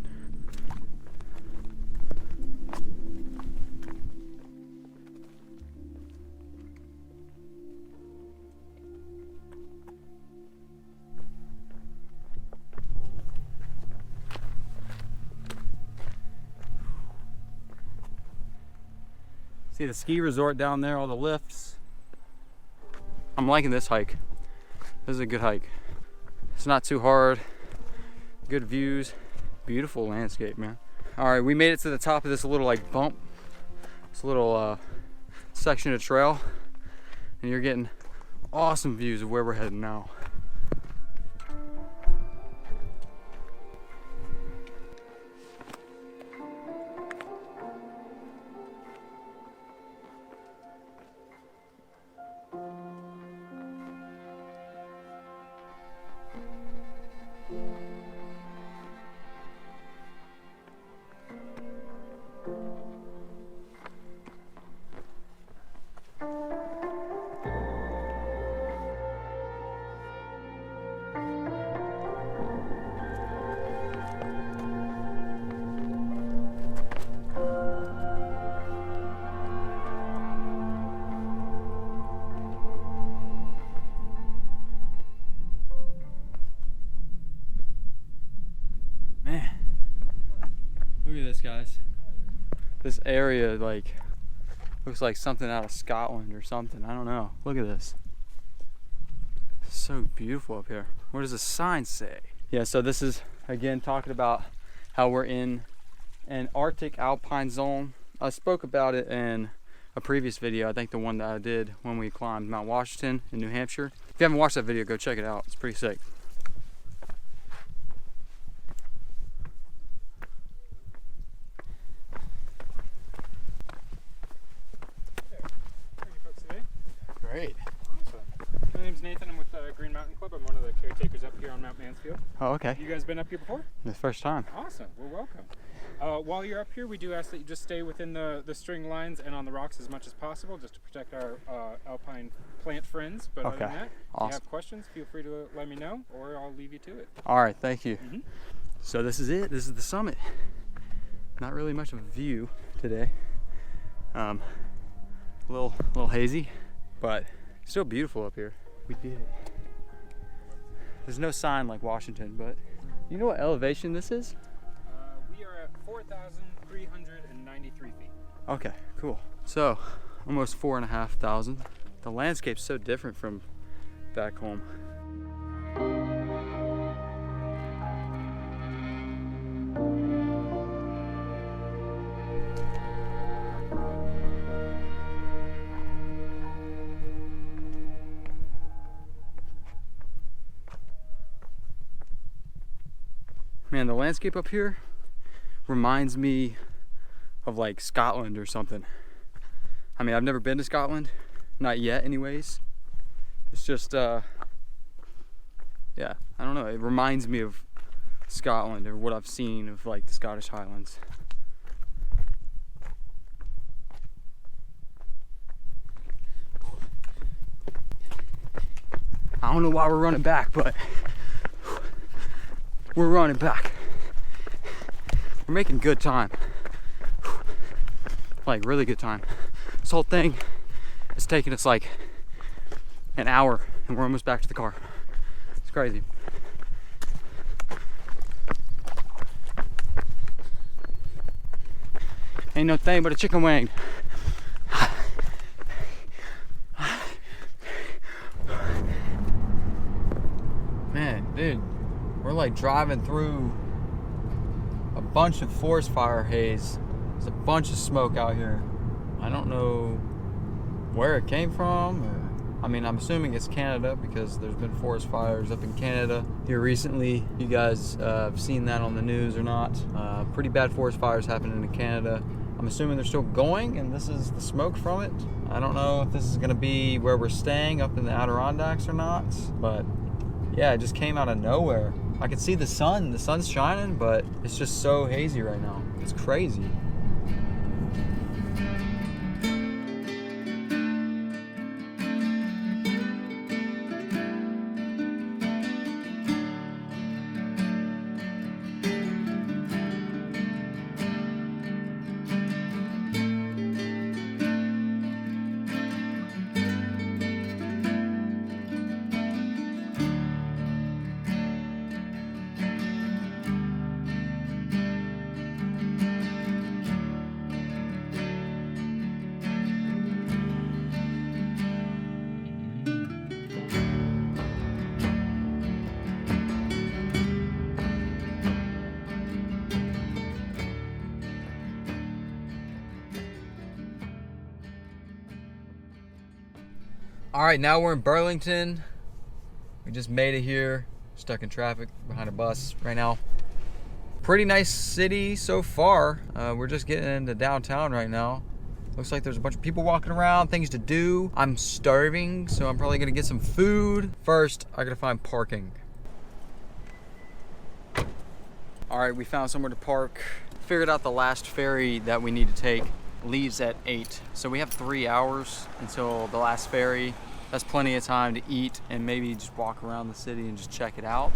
See the ski resort down there, all the lifts. I'm liking this hike. This is a good hike. It's not too hard. Good views. Beautiful landscape, man. All right, we made it to the top of this little like bump. This little section of trail. And you're getting awesome views of where we're heading now. Look at this, guys. This area like looks like something out of Scotland or something. I don't know. Look at this. It's so beautiful up here. What does the sign say? Yeah, so this is again talking about how we're in an Arctic alpine zone. I spoke about it in a previous video. I think the one that I did when we climbed Mount Washington in New Hampshire. If you haven't watched that video, go check it out. It's pretty sick. Great. Awesome. My name's Nathan. I'm with the Green Mountain Club. I'm one of the caretakers up here on Mount Mansfield. Oh, okay. You guys been up here before? The first time. Awesome. Well, welcome. While you're up here, we do ask that you just stay within the string lines and on the rocks as much as possible, just to protect our alpine plant friends. But other Okay. than that, if Awesome. you have questions, feel free to let me know, or I'll leave you to it. All right, thank you. Mhm. So this is it. This is the summit. Not really much of a view today. A little hazy, but still beautiful up here. We did it. There's no sign like Washington, but you know what elevation this is? We are at 4,393 feet. Okay, cool. So almost 4,500. The landscape's so different from back home. Man, the landscape up here reminds me of like Scotland or something. I mean, I've never been to Scotland, not yet anyways. It's just, yeah, I don't know. It reminds me of Scotland or what I've seen of like the Scottish Highlands. I don't know why we're running back, but we're running back. We're making good time. Like really good time. This whole thing is taking us like an hour and we're almost back to the car. It's crazy. Ain't no thing but a chicken wing. Man, dude, we're like driving through a bunch of forest fire haze. There's a bunch of smoke out here. I don't know where it came from. I mean, I'm assuming it's Canada because there's been forest fires up in Canada here recently. You guys have seen that on the news or not? Pretty bad forest fires happening in Canada. I'm assuming they're still going and this is the smoke from it. I don't know if this is gonna be where we're staying up in the Adirondacks or not, but yeah, it just came out of nowhere. I can see the sun's shining, but it's just so hazy right now. It's crazy. All right, now we're in Burlington. We just made it here. Stuck in traffic behind a bus right now. Pretty nice city so far. We're just getting into downtown right now. Looks like there's a bunch of people walking around, things to do. I'm starving, so I'm probably gonna get some food. First, I gotta find parking. All right, we found somewhere to park. Figured out the last ferry that we need to take leaves at 8. So we have 3 hours until the last ferry. That's plenty of time to eat and maybe just walk around the city and just check it out.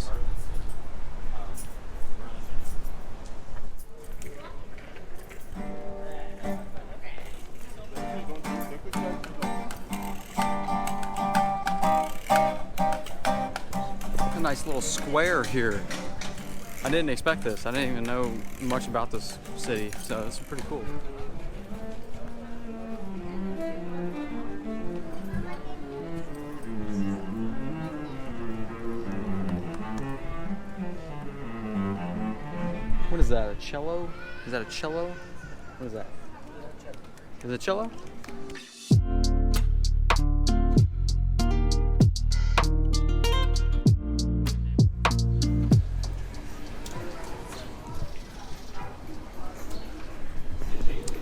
A nice little square here. I didn't expect this. I didn't even know much about this city, so it's pretty cool. What is that, a cello? Is that a cello? What is that? Is it a cello?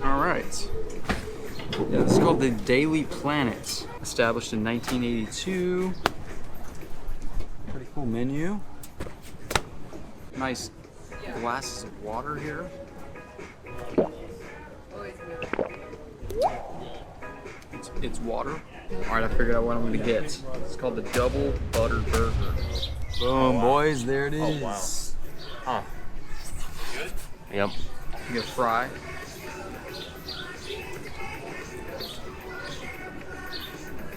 All right. Yeah, this is called the Daily Planet. Established in 1982. Pretty cool menu. Nice glasses of water here. It's water. All right, I figured out what I'm gonna get. It's called the Double Butter Burger. Boom, boys, there it is. Oh, wow. Good? Yep. You get a fry.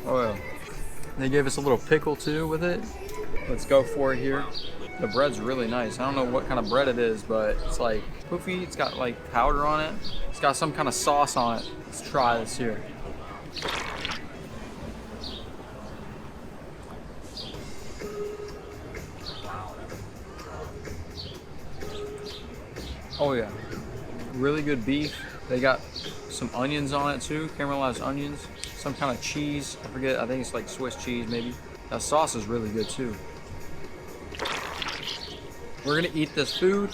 Oh yeah. They gave us a little pickle too with it. Let's go for it here. The bread's really nice. I don't know what kind of bread it is, but it's like poofy. It's got like powder on it. It's got some kind of sauce on it. Let's try this here. Oh yeah, really good beef. They got some onions on it too, caramelized onions, some kind of cheese. I forget, I think it's like Swiss cheese maybe. That sauce is really good too. We're gonna eat this food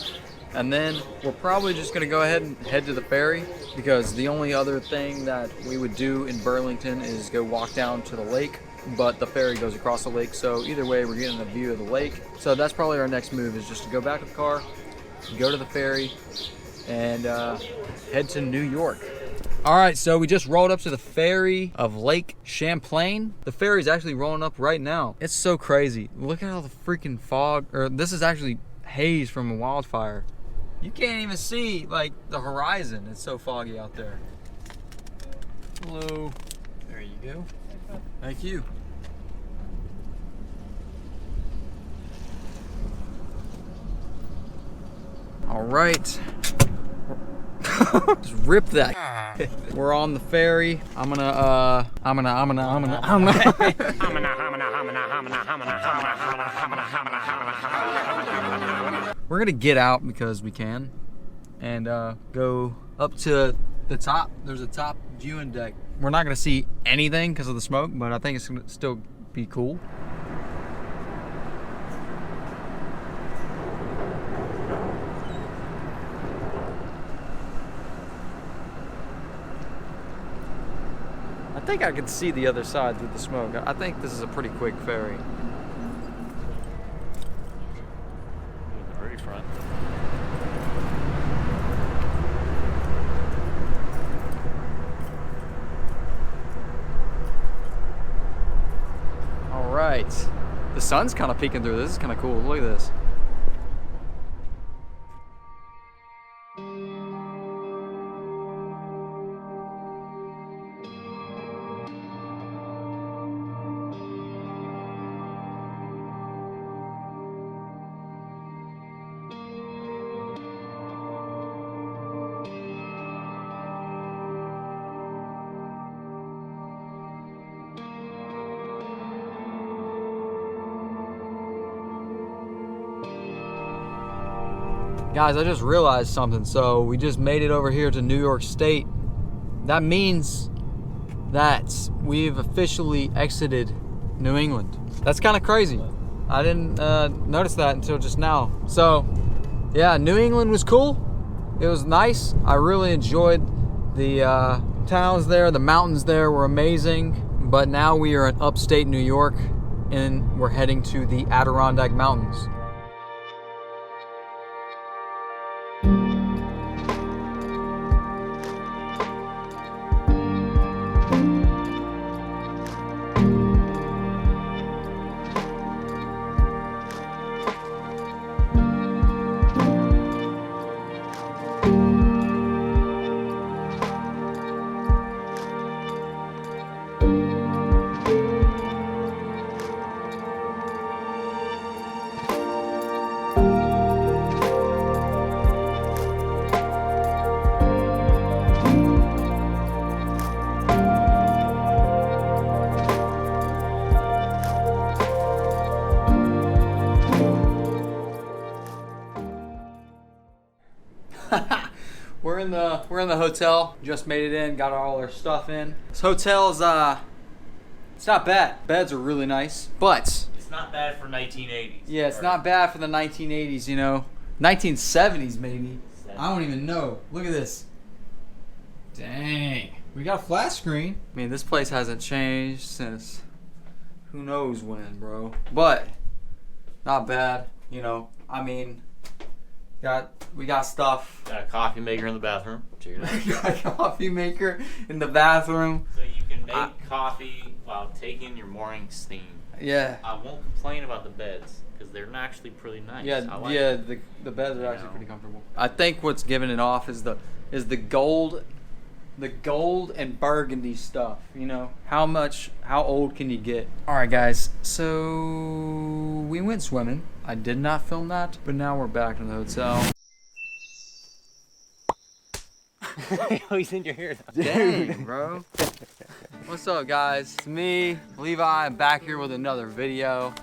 and then we're probably just gonna go ahead and head to the ferry because the only other thing that we would do in Burlington is go walk down to the lake, but the ferry goes across the lake. So either way, we're getting a view of the lake. So that's probably our next move, is just to go back to the car, go to the ferry, and head to New York. All right, so we just rolled up to the ferry of Lake Champlain. The ferry's actually rolling up right now. It's so crazy. Look at all the freaking fog, or this is actually haze from a wildfire. You can't even see like the horizon. It's so foggy out there. Hello. There you go. Thank you. All right. Just rip that. We're on the ferry. We're gonna get out because we can, and go up to the top. There's a top viewing deck. We're not gonna see anything because of the smoke, but I think it's gonna still be cool. I think I can see the other side through the smoke. I think this is a pretty quick ferry. Very front. All right. The sun's kind of peeking through. This is kind of cool. Look at this. Guys, I just realized something. So we just made it over here to New York State. That means that we've officially exited New England. That's kind of crazy. I didn't notice that until just now. So yeah, New England was cool. It was nice. I really enjoyed the towns there. The mountains there were amazing. But now we are in upstate New York and we're heading to the Adirondack Mountains. We're in the hotel. Just made it in. Got all our stuff in. This hotel is it's not bad. Beds are really nice, but It's not bad for 1980s. yeah, it's not bad for the 1980s. You know, 1970s maybe. I don't even know. Look at this. Dang. We got a flat screen. I mean, this place hasn't changed since who knows when, bro. But not bad. You know, I mean, We got stuff. Got a coffee maker in the bathroom. Check it out. We got a coffee maker in the bathroom. So you can make coffee while taking your morning steam. Yeah. I won't complain about the beds because they're actually pretty nice. Yeah, I like yeah. them. The beds are actually pretty comfortable. I think what's giving it off is the gold and burgundy stuff. You know, how old can you get? All right, guys. So we went swimming. I did not film that, but now we're back in the hotel. He's in your ear. Dang, bro. What's up, guys? It's me, Levi. I'm back here with another video.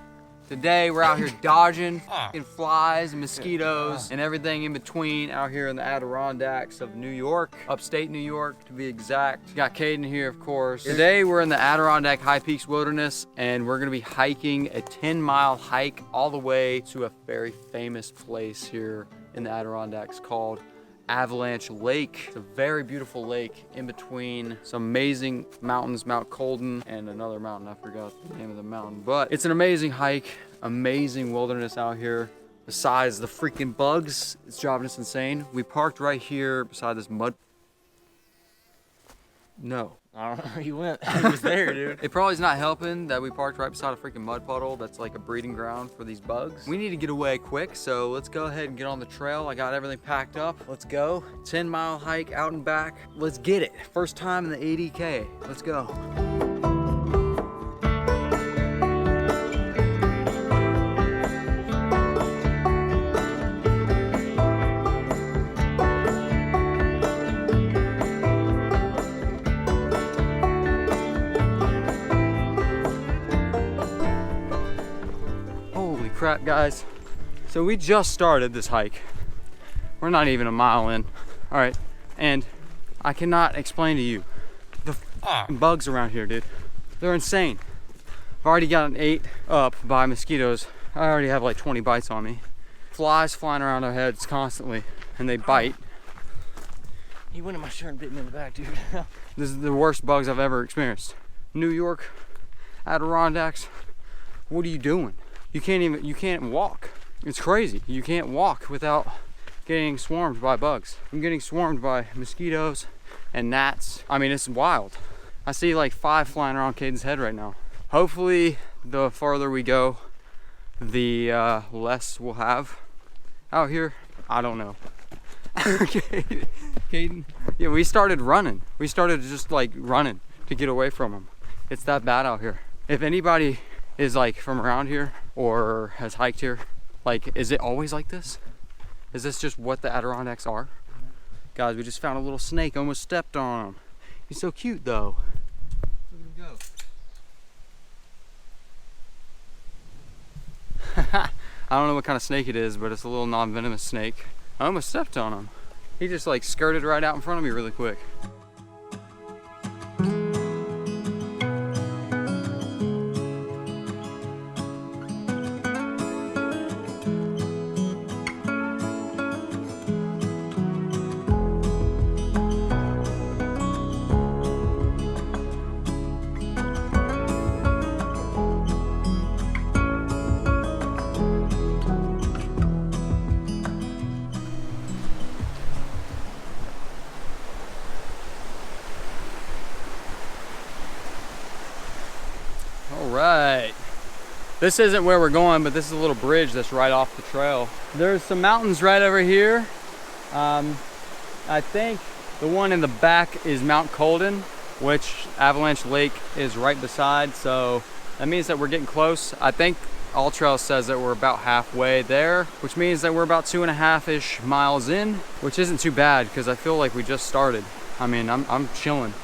Today, we're out here dodging fucking flies and mosquitoes and everything in between out here in the Adirondacks of New York, upstate New York to be exact. Got Caden here, of course. Today, we're in the Adirondack High Peaks Wilderness, and we're gonna be hiking a 10-mile hike all the way to a very famous place here in the Adirondacks called Avalanche Lake. It's a very beautiful lake in between some amazing mountains, Mount Colden and another mountain. I forgot the name of the mountain, but it's an amazing hike, amazing wilderness out here. Besides the freaking bugs, it's driving us insane. We parked right here beside this mud. No. I don't know where you went. He was there, dude. It probably is not helping that we parked right beside a freaking mud puddle that's like a breeding ground for these bugs. We need to get away quick, so let's go ahead and get on the trail. I got everything packed up. Let's go. 10-mile hike out and back. Let's get it. First time in the 80K. Let's go. Crap, guys. So we just started this hike. We're not even a mile in. All right, and I cannot explain to you the bugs around here, dude. They're insane. I've already gotten ate up by mosquitoes. I already have like 20 bites on me. Flies flying around our heads constantly, and they bite. He went in my shirt and bit me in the back, dude. This is the worst bugs I've ever experienced. New York, Adirondacks, what are you doing? You can't walk. It's crazy. You can't walk without getting swarmed by bugs. I'm getting swarmed by mosquitoes and gnats. I mean, it's wild. I see like 5 flying around Caden's head right now. Hopefully, the farther we go, the less we'll have out here. I don't know. Caden. Yeah, we started running. We started just like running to get away from them. It's that bad out here. If anybody is like from around here or has hiked here, like, is it always like this? Is this just what the Adirondacks are? Guys, we just found a little snake, almost stepped on him. He's so cute though. Look at him go. I don't know what kind of snake it is, but it's a little non-venomous snake. I almost stepped on him. He just like skirted right out in front of me really quick. Right. This isn't where we're going, but this is a little bridge that's right off the trail. There's some mountains right over here. I think the one in the back is Mount Colden, which Avalanche Lake is right beside. So that means that we're getting close. I think All Trails says that we're about halfway there, which means that we're about 2.5-ish miles in, which isn't too bad because I feel like we just started. I mean, I'm chilling.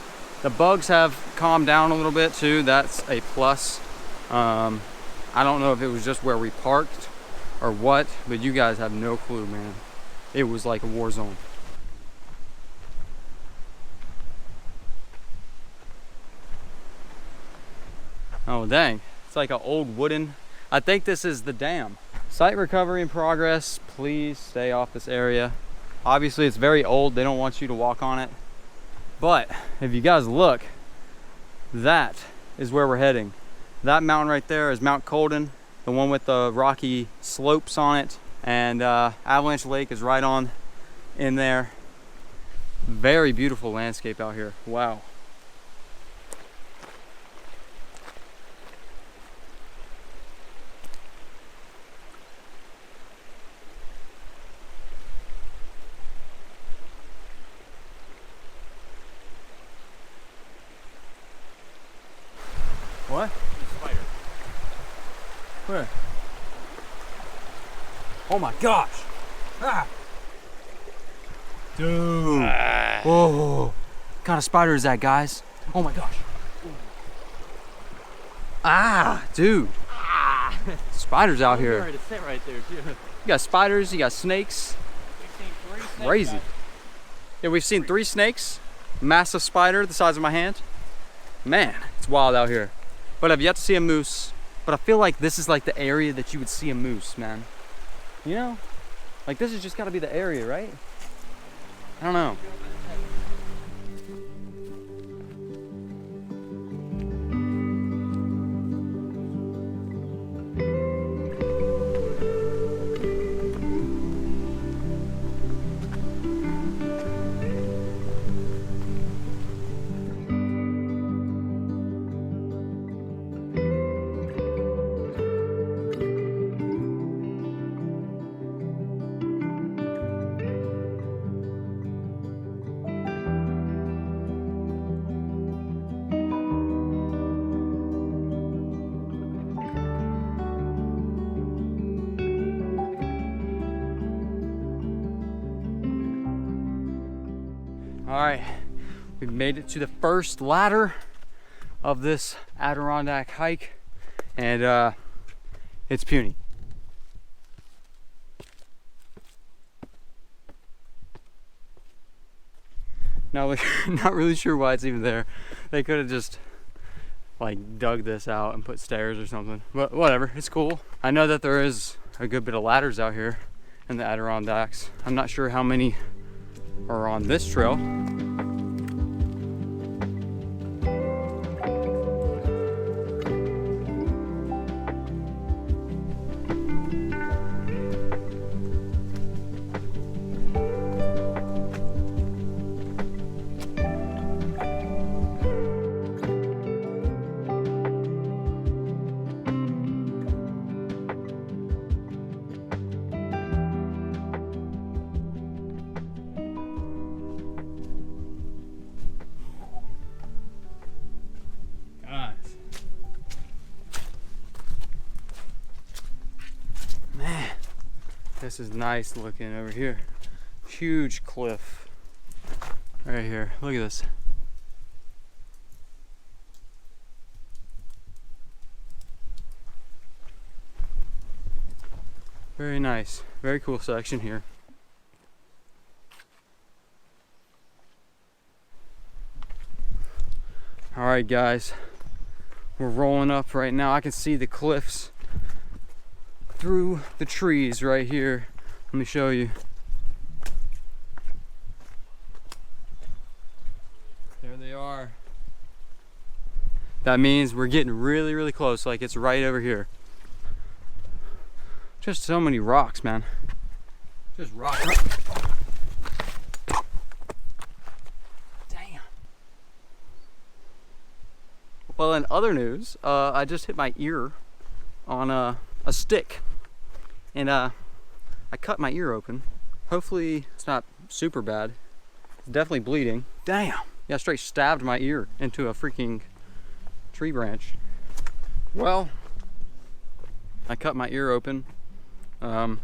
The bugs have calmed down a little bit too. That's a plus. I don't know if it was just where we parked or what, but you guys have no clue, man. It was like a war zone. Oh dang, it's like an old wooden, I think this is the dam. Site recovery in progress, please stay off this area. Obviously it's very old, they don't want you to walk on it. But if you guys look, that is where we're heading. That mountain right there is Mount Colden, the one with the rocky slopes on it. And Avalanche Lake is right on in there. Very beautiful landscape out here. Wow. What? Spider. Where? Oh my gosh! Ah! Dude! Whoa! What kind of spider is that, guys? Oh my gosh! Ah! Dude! Ah! Spiders out here. Ready to sit right there too. You got spiders, you got snakes. We've seen 3 snakes. Crazy. Yeah, we've seen 3 snakes. Massive spider the size of my hand. Man, it's wild out here. But I've yet to see a moose. But I feel like this is like the area that you would see a moose, man. You know? Like this has just gotta be the area, right? I don't know. All right, we've made it to the first ladder of this Adirondack hike, and it's puny. Not really sure why it's even there. They could have just like dug this out and put stairs or something, but whatever, it's cool. I know that there is a good bit of ladders out here in the Adirondacks. I'm not sure how many are on this trail. This is nice looking over here. Huge cliff right here. Look at this. Very nice. Very cool section here. All right, guys. We're rolling up right now. I can see the cliffs through the trees right here. Let me show you. There they are. That means we're getting really, really close. Like it's right over here. Just so many rocks, man. Just rocks. Damn. Well, in other news, I just hit my ear on a stick. And I cut my ear open. Hopefully it's not super bad. It's definitely bleeding. Damn. Yeah, I straight stabbed my ear into a freaking tree branch. Well, I cut my ear open. And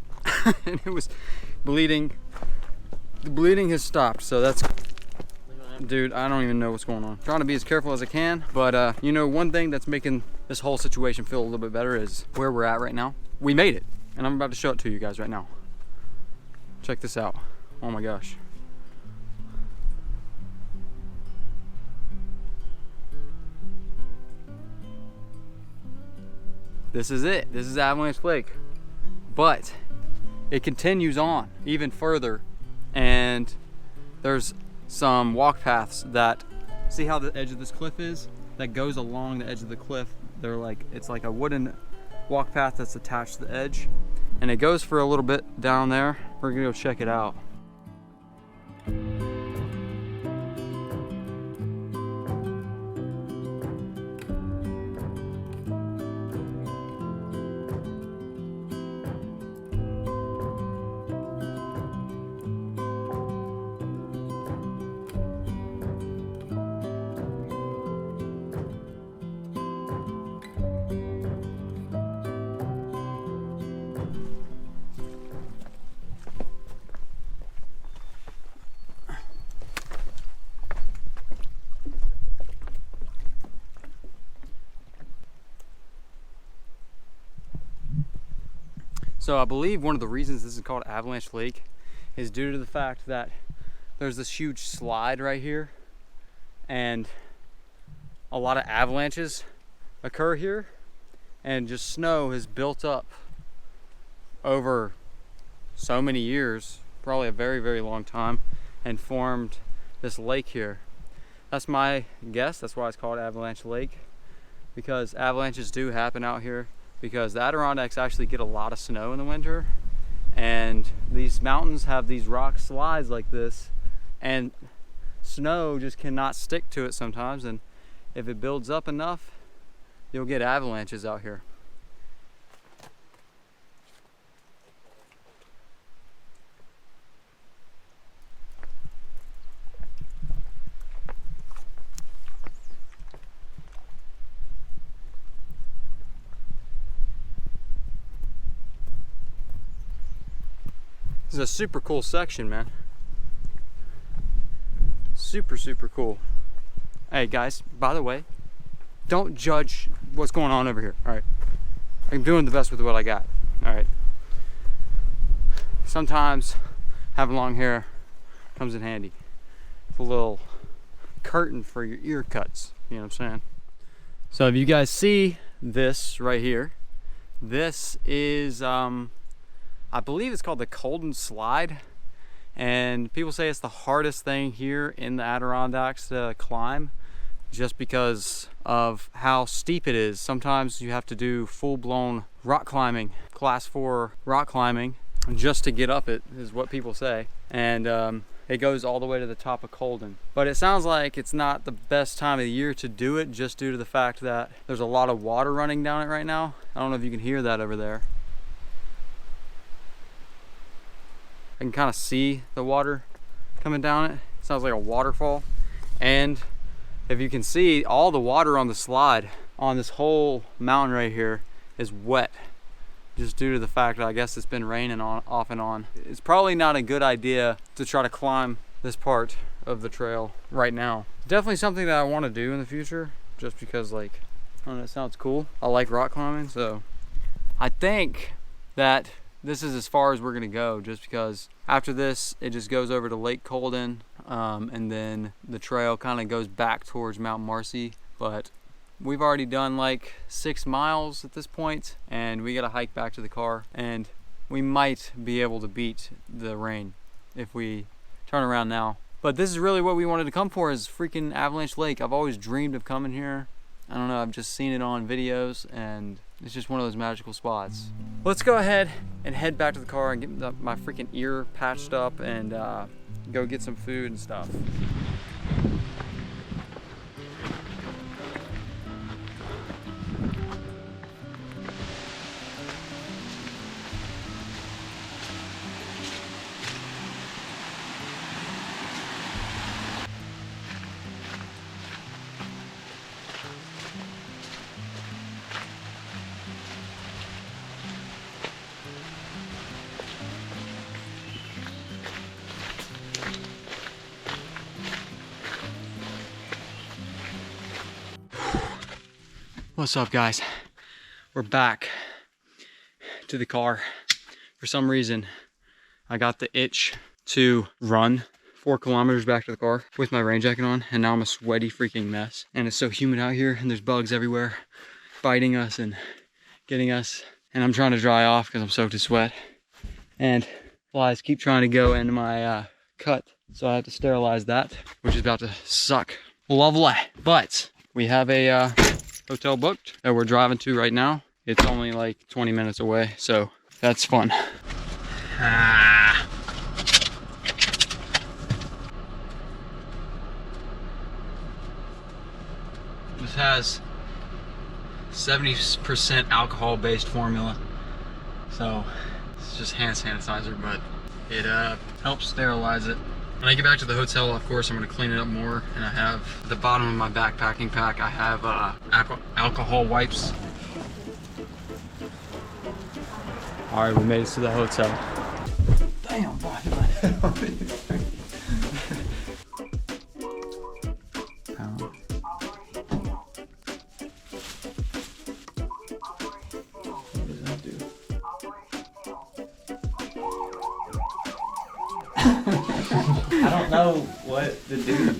it was bleeding. The bleeding has stopped, so that's... Dude, I don't even know what's going on. I'm trying to be as careful as I can, but you know, one thing that's making this whole situation feel a little bit better is where we're at right now. We made it. And I'm about to show it to you guys right now. Check this out. Oh my gosh. This is it. This is Avalanche Lake. But it continues on even further. And there's some walk paths that, see how the edge of this cliff is? That goes along the edge of the cliff. They're like, it's like a wooden walk path that's attached to the edge, and it goes for a little bit down there. We're gonna go check it out. So I believe one of the reasons this is called Avalanche Lake is due to the fact that there's this huge slide right here, and a lot of avalanches occur here, and just snow has built up over so many years, probably a very, very long time, and formed this lake here. That's my guess. That's why it's called Avalanche Lake, because avalanches do happen out here, because the Adirondacks actually get a lot of snow in the winter, and these mountains have these rock slides like this, and snow just cannot stick to it sometimes, and if it builds up enough, you'll get avalanches out here. This is a super cool section, man. Super, super cool. Hey guys, by the way, don't judge what's going on over here, all right? I'm doing the best with what I got, all right? Sometimes having long hair comes in handy. It's a little curtain for your ear cuts, you know what I'm saying? So if you guys see this right here, this is, I believe it's called the Colden Slide, and people say it's the hardest thing here in the Adirondacks to climb, just because of how steep it is. Sometimes you have to do full-blown rock climbing, class 4 rock climbing, just to get up it, is what people say. And it goes all the way to the top of Colden. But it sounds like it's not the best time of the year to do it, just due to the fact that there's a lot of water running down it right now. I don't know if you can hear that over there. I can kind of see the water coming down it. It sounds like a waterfall. And if you can see, all the water on the slide on this whole mountain right here is wet, just due to the fact that I guess it's been raining on off and on. It's probably not a good idea to try to climb this part of the trail right now. Definitely something that I want to do in the future, just because, like, I don't know, it sounds cool. I like rock climbing, so I think that this is as far as we're gonna go, just because after this it just goes over to Lake Colden, and then the trail kind of goes back towards Mount Marcy. But we've already done like 6 miles at this point, and we gotta hike back to the car, and we might be able to beat the rain if we turn around now. But this is really what we wanted to come for, is freaking Avalanche Lake. I've always dreamed of coming here. I don't know, I've just seen it on videos, and it's just one of those magical spots. Let's go ahead and head back to the car and get my freaking ear patched up, and go get some food and stuff. What's up, guys? We're back to the car. For some reason, I got the itch to run 4 kilometers back to the car with my rain jacket on, and now I'm a sweaty freaking mess. And it's so humid out here, and there's bugs everywhere biting us and getting us. And I'm trying to dry off because I'm soaked in sweat. And flies keep trying to go into my cut, so I have to sterilize that, which is about to suck. Lovely. But we have a hotel booked that we're driving to right now. It's only like 20 minutes away, so That's fun. This has 70% alcohol-based formula, so it's just hand sanitizer, but it helps sterilize it. When I get back to the hotel, of course, I'm gonna clean it up more, and I have at the bottom of my backpacking pack, I have alcohol wipes. All right, we made it to the hotel. Damn, boy. I don't know what to do.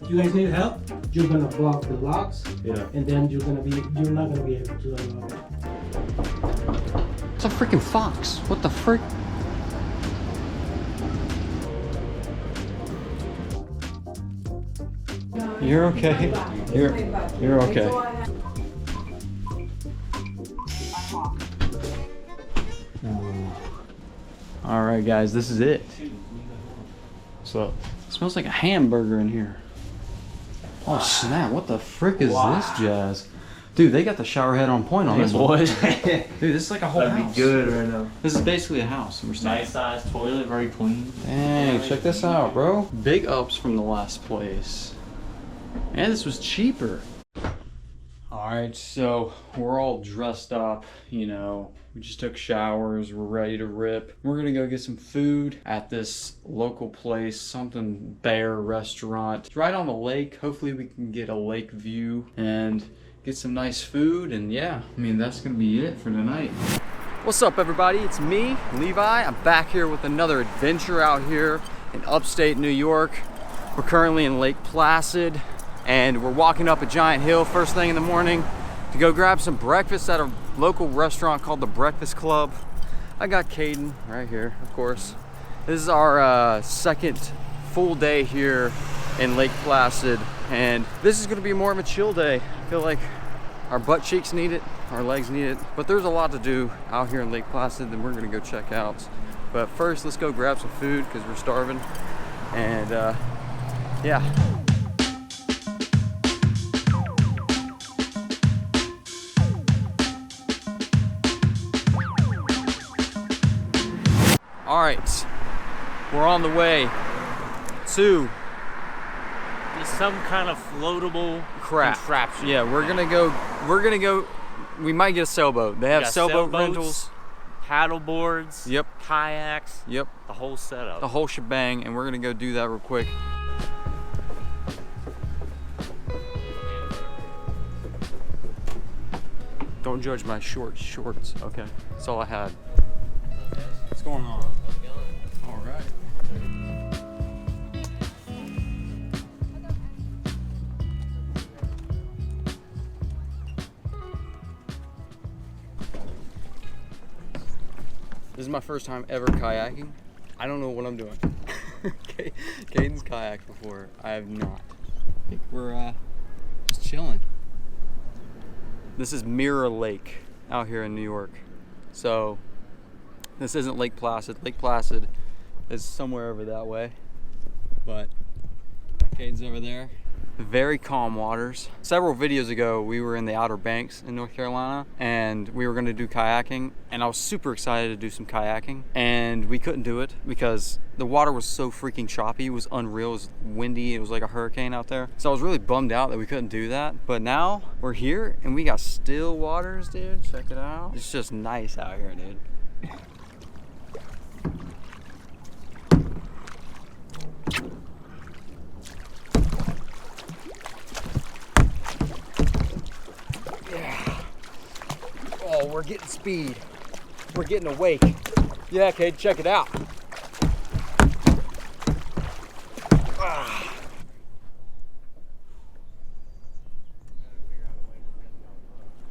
You guys need help? You're gonna block the locks. Yeah. And then you're not gonna be able to unlock it. It's a freaking fox. What the frick? You're okay. You're okay. All right, guys, this is it. So, it smells like a hamburger in here. Oh snap! What the frick is this jazz? Dude, they got the shower head on point on this one. Dude, this is like a whole That'd house. be good right now. This is basically a house. We're staying. Nice size toilet, very clean. Dang, check this out, bro. Big ups from the last place. And this was cheaper. Alright, so we're all dressed up, you know. We just took showers, we're ready to rip. We're gonna go get some food at this local place, something bear restaurant. It's right on the lake. Hopefully we can get a lake view and get some nice food. And yeah, I mean, that's gonna be it for tonight. What's up, everybody? It's me, Levi. I'm back here with another adventure out here in upstate New York. We're currently in Lake Placid, and we're walking up a giant hill first thing in the morning to go grab some breakfast at a local restaurant called the Breakfast Club. I got Caden right here, of course. This is our second full day here in Lake Placid, and this is gonna be more of a chill day. I feel like our butt cheeks need it, our legs need it, but there's a lot to do out here in Lake Placid that we're gonna go check out. But first, let's go grab some food because we're starving, and yeah. All right, we're on the way to Just some kind of floatable crap. contraption. Yeah, we're gonna go. We might get a sailboat. They have got sailboat sailboats, rentals. paddle boards. Yep. Kayaks. Yep. The whole setup. The whole shebang, and we're gonna go do that real quick. Don't judge my shorts. Okay, that's all I had. What's going on? All right. This is my first time ever kayaking. I don't know what I'm doing. Caden's kayaked before. I have not. I think we're just chilling. This is Mirror Lake out here in New York. So this isn't Lake Placid. Lake Placid is somewhere over that way. But Caden's over there. Very calm waters. Several videos ago, we were in the Outer Banks in North Carolina, and we were gonna do kayaking, and I was super excited to do some kayaking, and we couldn't do it because the water was so freaking choppy. It was unreal. It was windy. It was like a hurricane out there. So I was really bummed out that we couldn't do that. But now we're here, and we got still waters, dude. Check it out. It's just nice out here, dude. Oh, we're getting speed. We're getting awake. Yeah, Cade, check it out.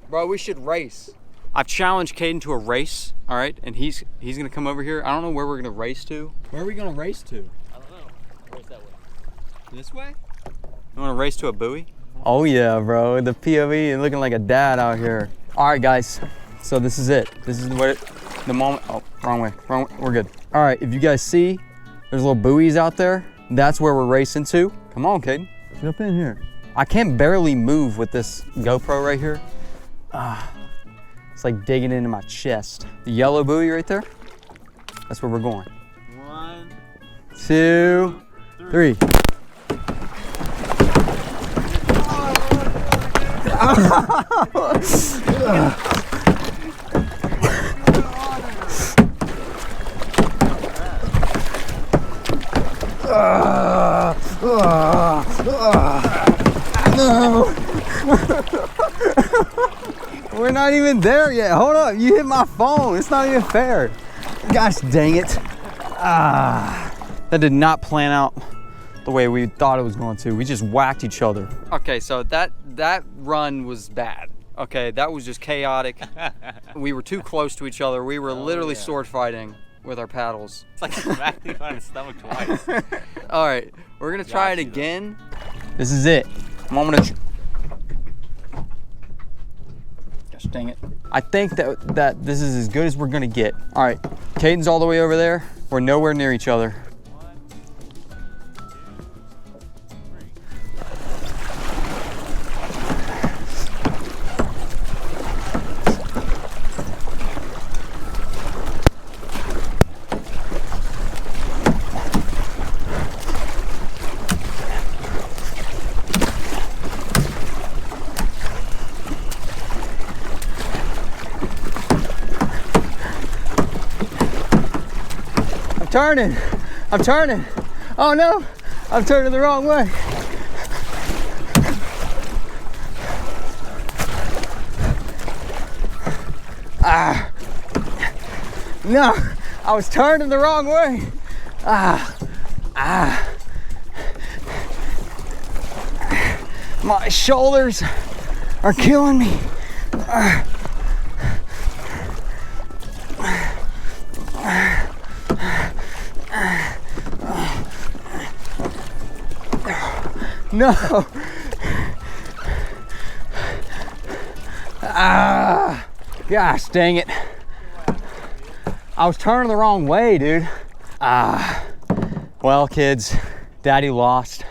Bro, we should race. I've challenged Caden to a race, all right? And he's gonna come over here. I don't know where we're gonna race to. Where are we gonna race to? I don't know. Race that way. This way? You wanna race to a buoy? Oh yeah, bro, the POV and looking like a dad out here. All right, guys, so this is it. This is what the moment, oh, wrong way, we're good. All right, if you guys see, there's little buoys out there. That's where we're racing to. Come on, Caden, jump in here. I can barely move with this GoPro right here. It's like digging into my chest. The yellow buoy right there, that's where we're going. 1, 2, 3. No. We're not even there yet. Hold up, you hit my phone. It's not even fair. Gosh dang it. That did not plan out the way we thought it was going to. We just whacked each other. Okay, so that run was bad. Okay, that was just chaotic. We were too close to each other. We were literally sword fighting with our paddles. It's like smacking on his stomach twice. All right, we're gonna try it again. This is it. Moment of gosh dang it. I think that this is as good as we're gonna get. All right, Caden's all the way over there. We're nowhere near each other. I'm turning. Oh no, I'm turning the wrong way. No, I was turning the wrong way. My shoulders are killing me. No. Gosh dang it. I was turning the wrong way, dude. Well, kids, Daddy lost.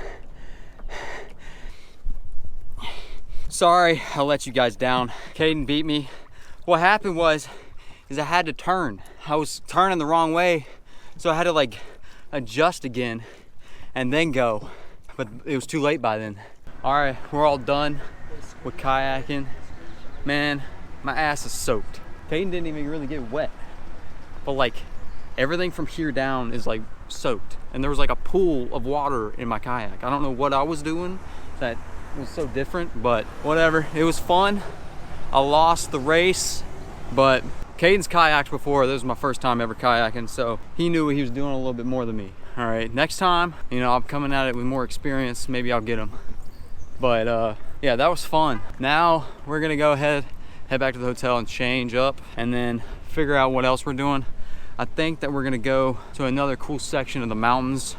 Sorry, I let you guys down. Caden beat me. What happened is I had to turn. I was turning the wrong way, so I had to like adjust again and then go. But it was too late by then. All right, we're all done with kayaking. Man, my ass is soaked. Caden didn't even really get wet, but like everything from here down is like soaked. And there was like a pool of water in my kayak. I don't know what I was doing that was so different, but whatever, it was fun. I lost the race, but Caden's kayaked before. This was my first time ever kayaking, so he knew what he was doing a little bit more than me. All right, next time, you know, I'm coming at it with more experience. Maybe I'll get him. But yeah, that was fun. Now we're gonna go head back to the hotel and change up and then figure out what else we're doing. I think that we're gonna go to another cool section of the mountains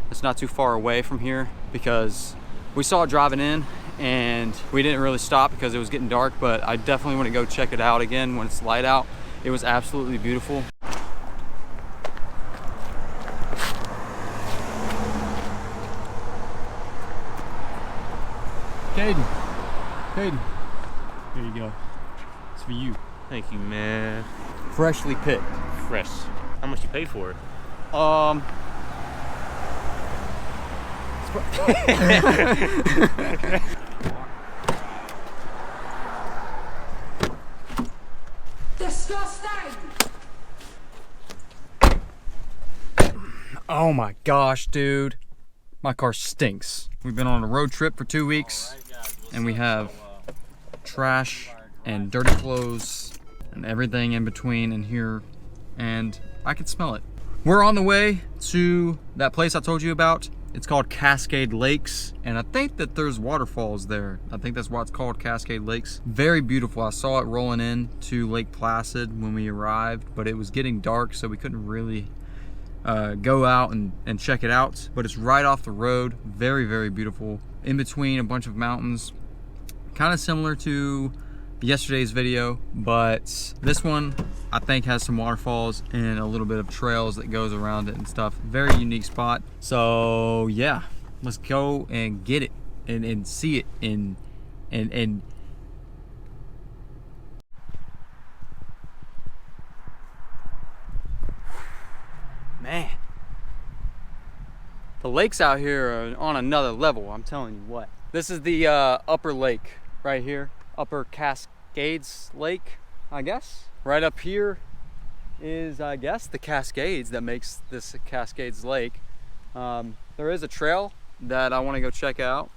that's not too far away from here, because we saw it driving in and we didn't really stop because it was getting dark, but I definitely want to go check it out again when it's light out. It was absolutely beautiful. Caden, here you go. It's for you. Thank you, man. Freshly picked. Fresh. How much you pay for it? Disgusting! Oh my gosh, dude. My car stinks. We've been on a road trip for 2 weeks and we have trash and dirty clothes and everything in between in here and I could smell it. We're on the way to that place I told you about. It's called Cascade Lakes, and I think that there's waterfalls there. I think that's why it's called Cascade Lakes. Very beautiful. I saw it rolling in to Lake Placid when we arrived, but it was getting dark, so we couldn't really go out and check it out. But it's right off the road. Very, very beautiful. In between a bunch of mountains. Kind of similar to yesterday's video, but this one I think has some waterfalls and a little bit of trails that goes around it and stuff. Very unique spot. So yeah, let's go and get it and see it and man, the lakes out here are on another level, I'm telling you what. This is the upper lake right here, Upper Cascades Lake, I guess. Right up here is, I guess, the Cascades that makes this Cascades Lake. There is a trail that I want to go check out.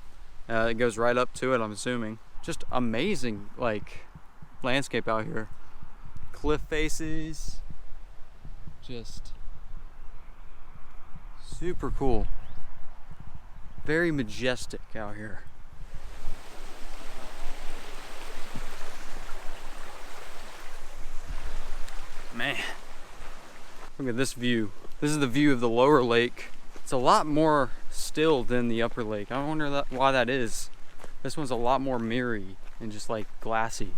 It goes right up to it, I'm assuming. Just amazing, like, landscape out here. Cliff faces, just super cool. Very majestic out here. Man, look at this view. This is the view of the lower lake. It's a lot more still than the upper lake. I wonder why that is. This one's a lot more mirrory and just like glassy.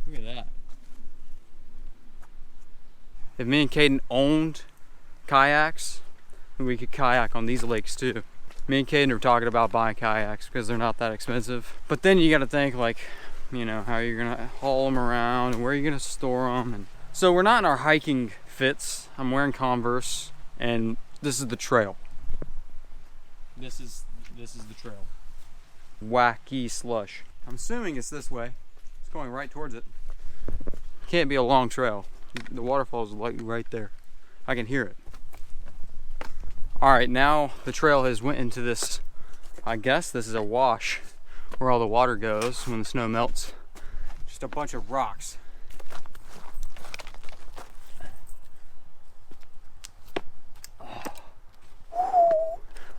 Look at that. If me and Caden owned kayaks, we could kayak on these lakes too. Me and Caden are talking about buying kayaks because they're not that expensive. But then you got to think, like, you know, how you're gonna haul them around and where you're gonna store them. And so we're not in our hiking fits. I'm wearing Converse, and this is the trail. This is the trail. Wacky slush. I'm assuming it's this way. It's going right towards it. Can't be a long trail. The waterfall's like right there. I can hear it. All right, now the trail has went into this, I guess this is a wash where all the water goes when the snow melts. Just a bunch of rocks.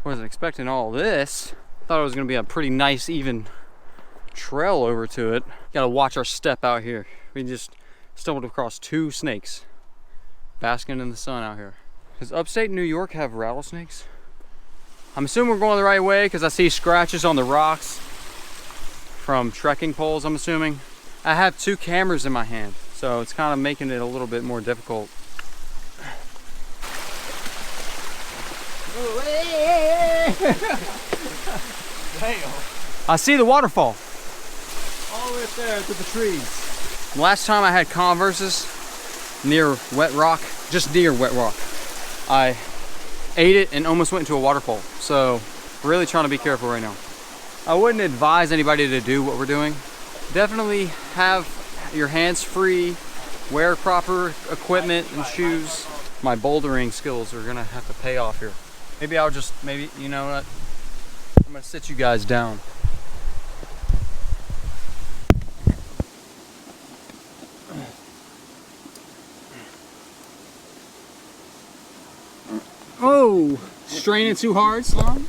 Wasn't expecting all this. Thought it was gonna be a pretty nice, even trail over to it. Gotta watch our step out here. We just stumbled across 2 snakes basking in the sun out here. Does upstate New York have rattlesnakes? I'm assuming we're going the right way because I see scratches on the rocks from trekking poles, I'm assuming. I have 2 cameras in my hand, so it's kind of making it a little bit more difficult. Damn. I see the waterfall. All the way up there to the trees. Last time I had Converses near wet rock, just near wet rock, I ate it and almost went into a waterfall. So really trying to be careful right now. I wouldn't advise anybody to do what we're doing. Definitely have your hands free, wear proper equipment and shoes. My bouldering skills are gonna have to pay off here. Maybe, you know what? I'm gonna sit you guys down. Oh, straining too hard, Sloan?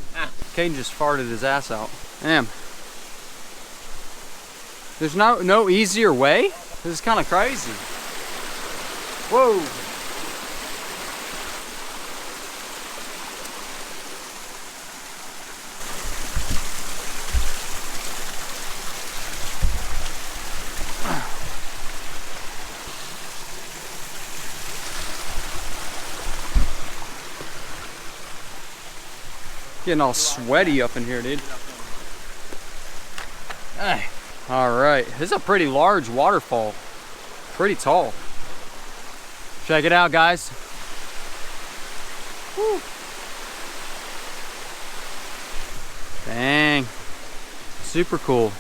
Caden just farted his ass out. Damn. There's no easier way? This is kind of crazy. Whoa. Getting all sweaty up in here, dude. All right, this is a pretty large waterfall. Pretty tall. Check it out, guys. Woo. Dang. Super cool.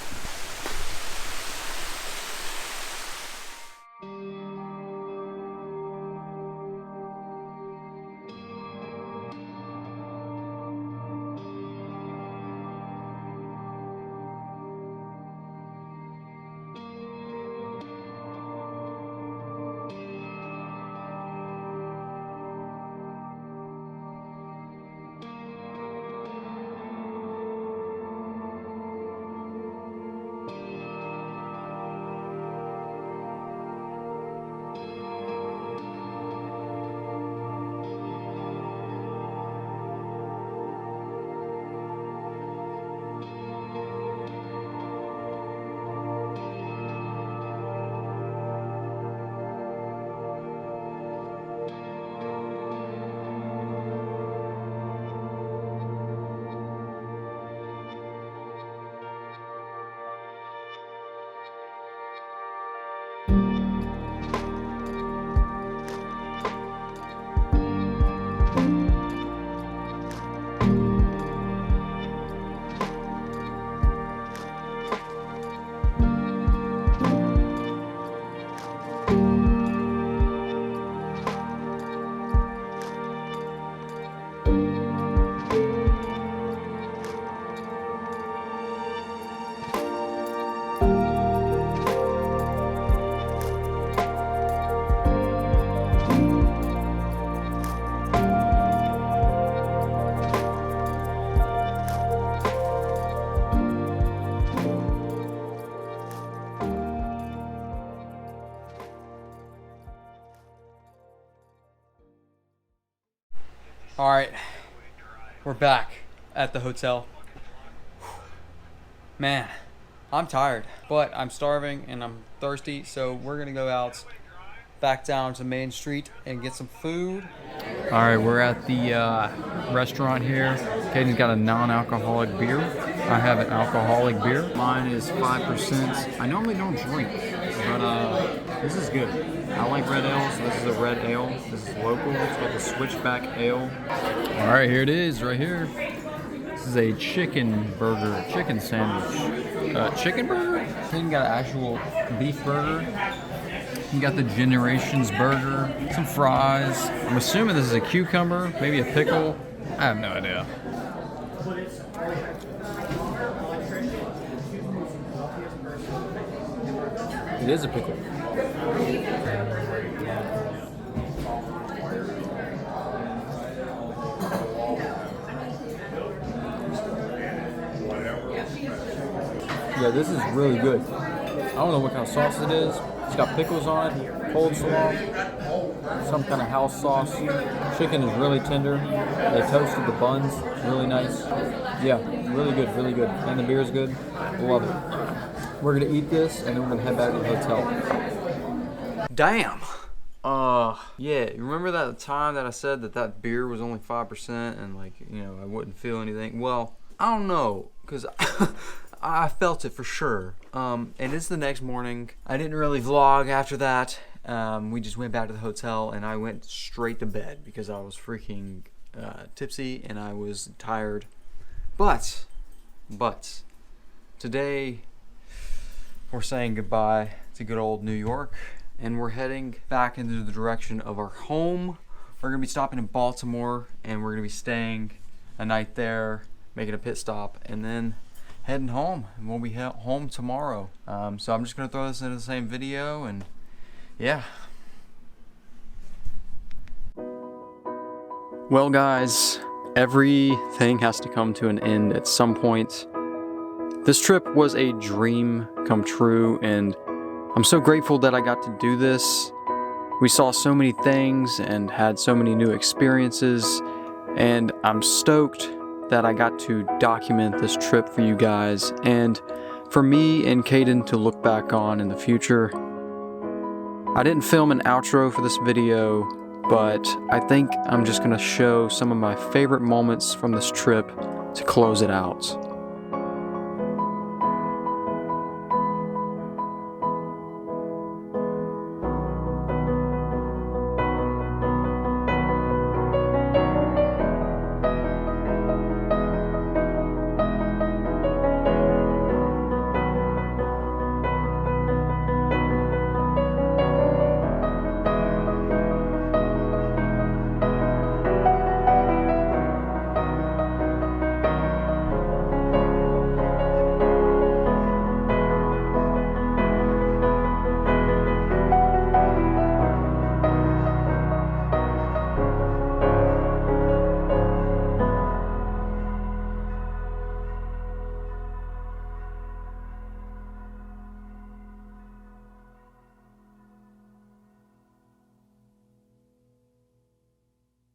All right, we're back at the hotel. Man, I'm tired, but I'm starving and I'm thirsty, so we're gonna go out back down to Main Street and get some food. All right, we're at the restaurant here. Caden's got a non-alcoholic beer. I have an alcoholic beer. Mine is 5%. I normally don't drink, but this is good. I like red ale, so this is a red ale. This is local. It's called the Switchback Ale. All right, here it is, right here. This is a chicken burger, chicken sandwich. Chicken burger? Caden got an actual beef burger. You got the Generations burger, some fries. I'm assuming this is a cucumber, maybe a pickle. I have no idea. It is a pickle. Yeah, this is really good. I don't know what kind of sauce it is. It's got pickles on it, coleslaw, some kind of house sauce. Chicken is really tender. They toasted the buns, really nice. Yeah, really good, really good. And the beer is good. Love it. We're gonna eat this and then we're gonna head back to the hotel. Damn. Yeah, remember that time that I said that beer was only 5% and like, you know, I wouldn't feel anything? Well, I don't know, because I felt it for sure. And it's the next morning. I didn't really vlog after that. We just went back to the hotel and I went straight to bed because I was freaking tipsy and I was tired. But today we're saying goodbye to good old New York and we're heading back into the direction of our home. We're gonna be stopping in Baltimore and we're gonna be staying a night there, making a pit stop, and then heading home, and we'll be home tomorrow. So I'm just gonna throw this into the same video, and yeah. Well guys, everything has to come to an end at some point. This trip was a dream come true, and I'm so grateful that I got to do this. We saw so many things and had so many new experiences, and I'm stoked that I got to document this trip for you guys and for me and Caden to look back on in the future. I didn't film an outro for this video, but I think I'm just gonna show some of my favorite moments from this trip to close it out.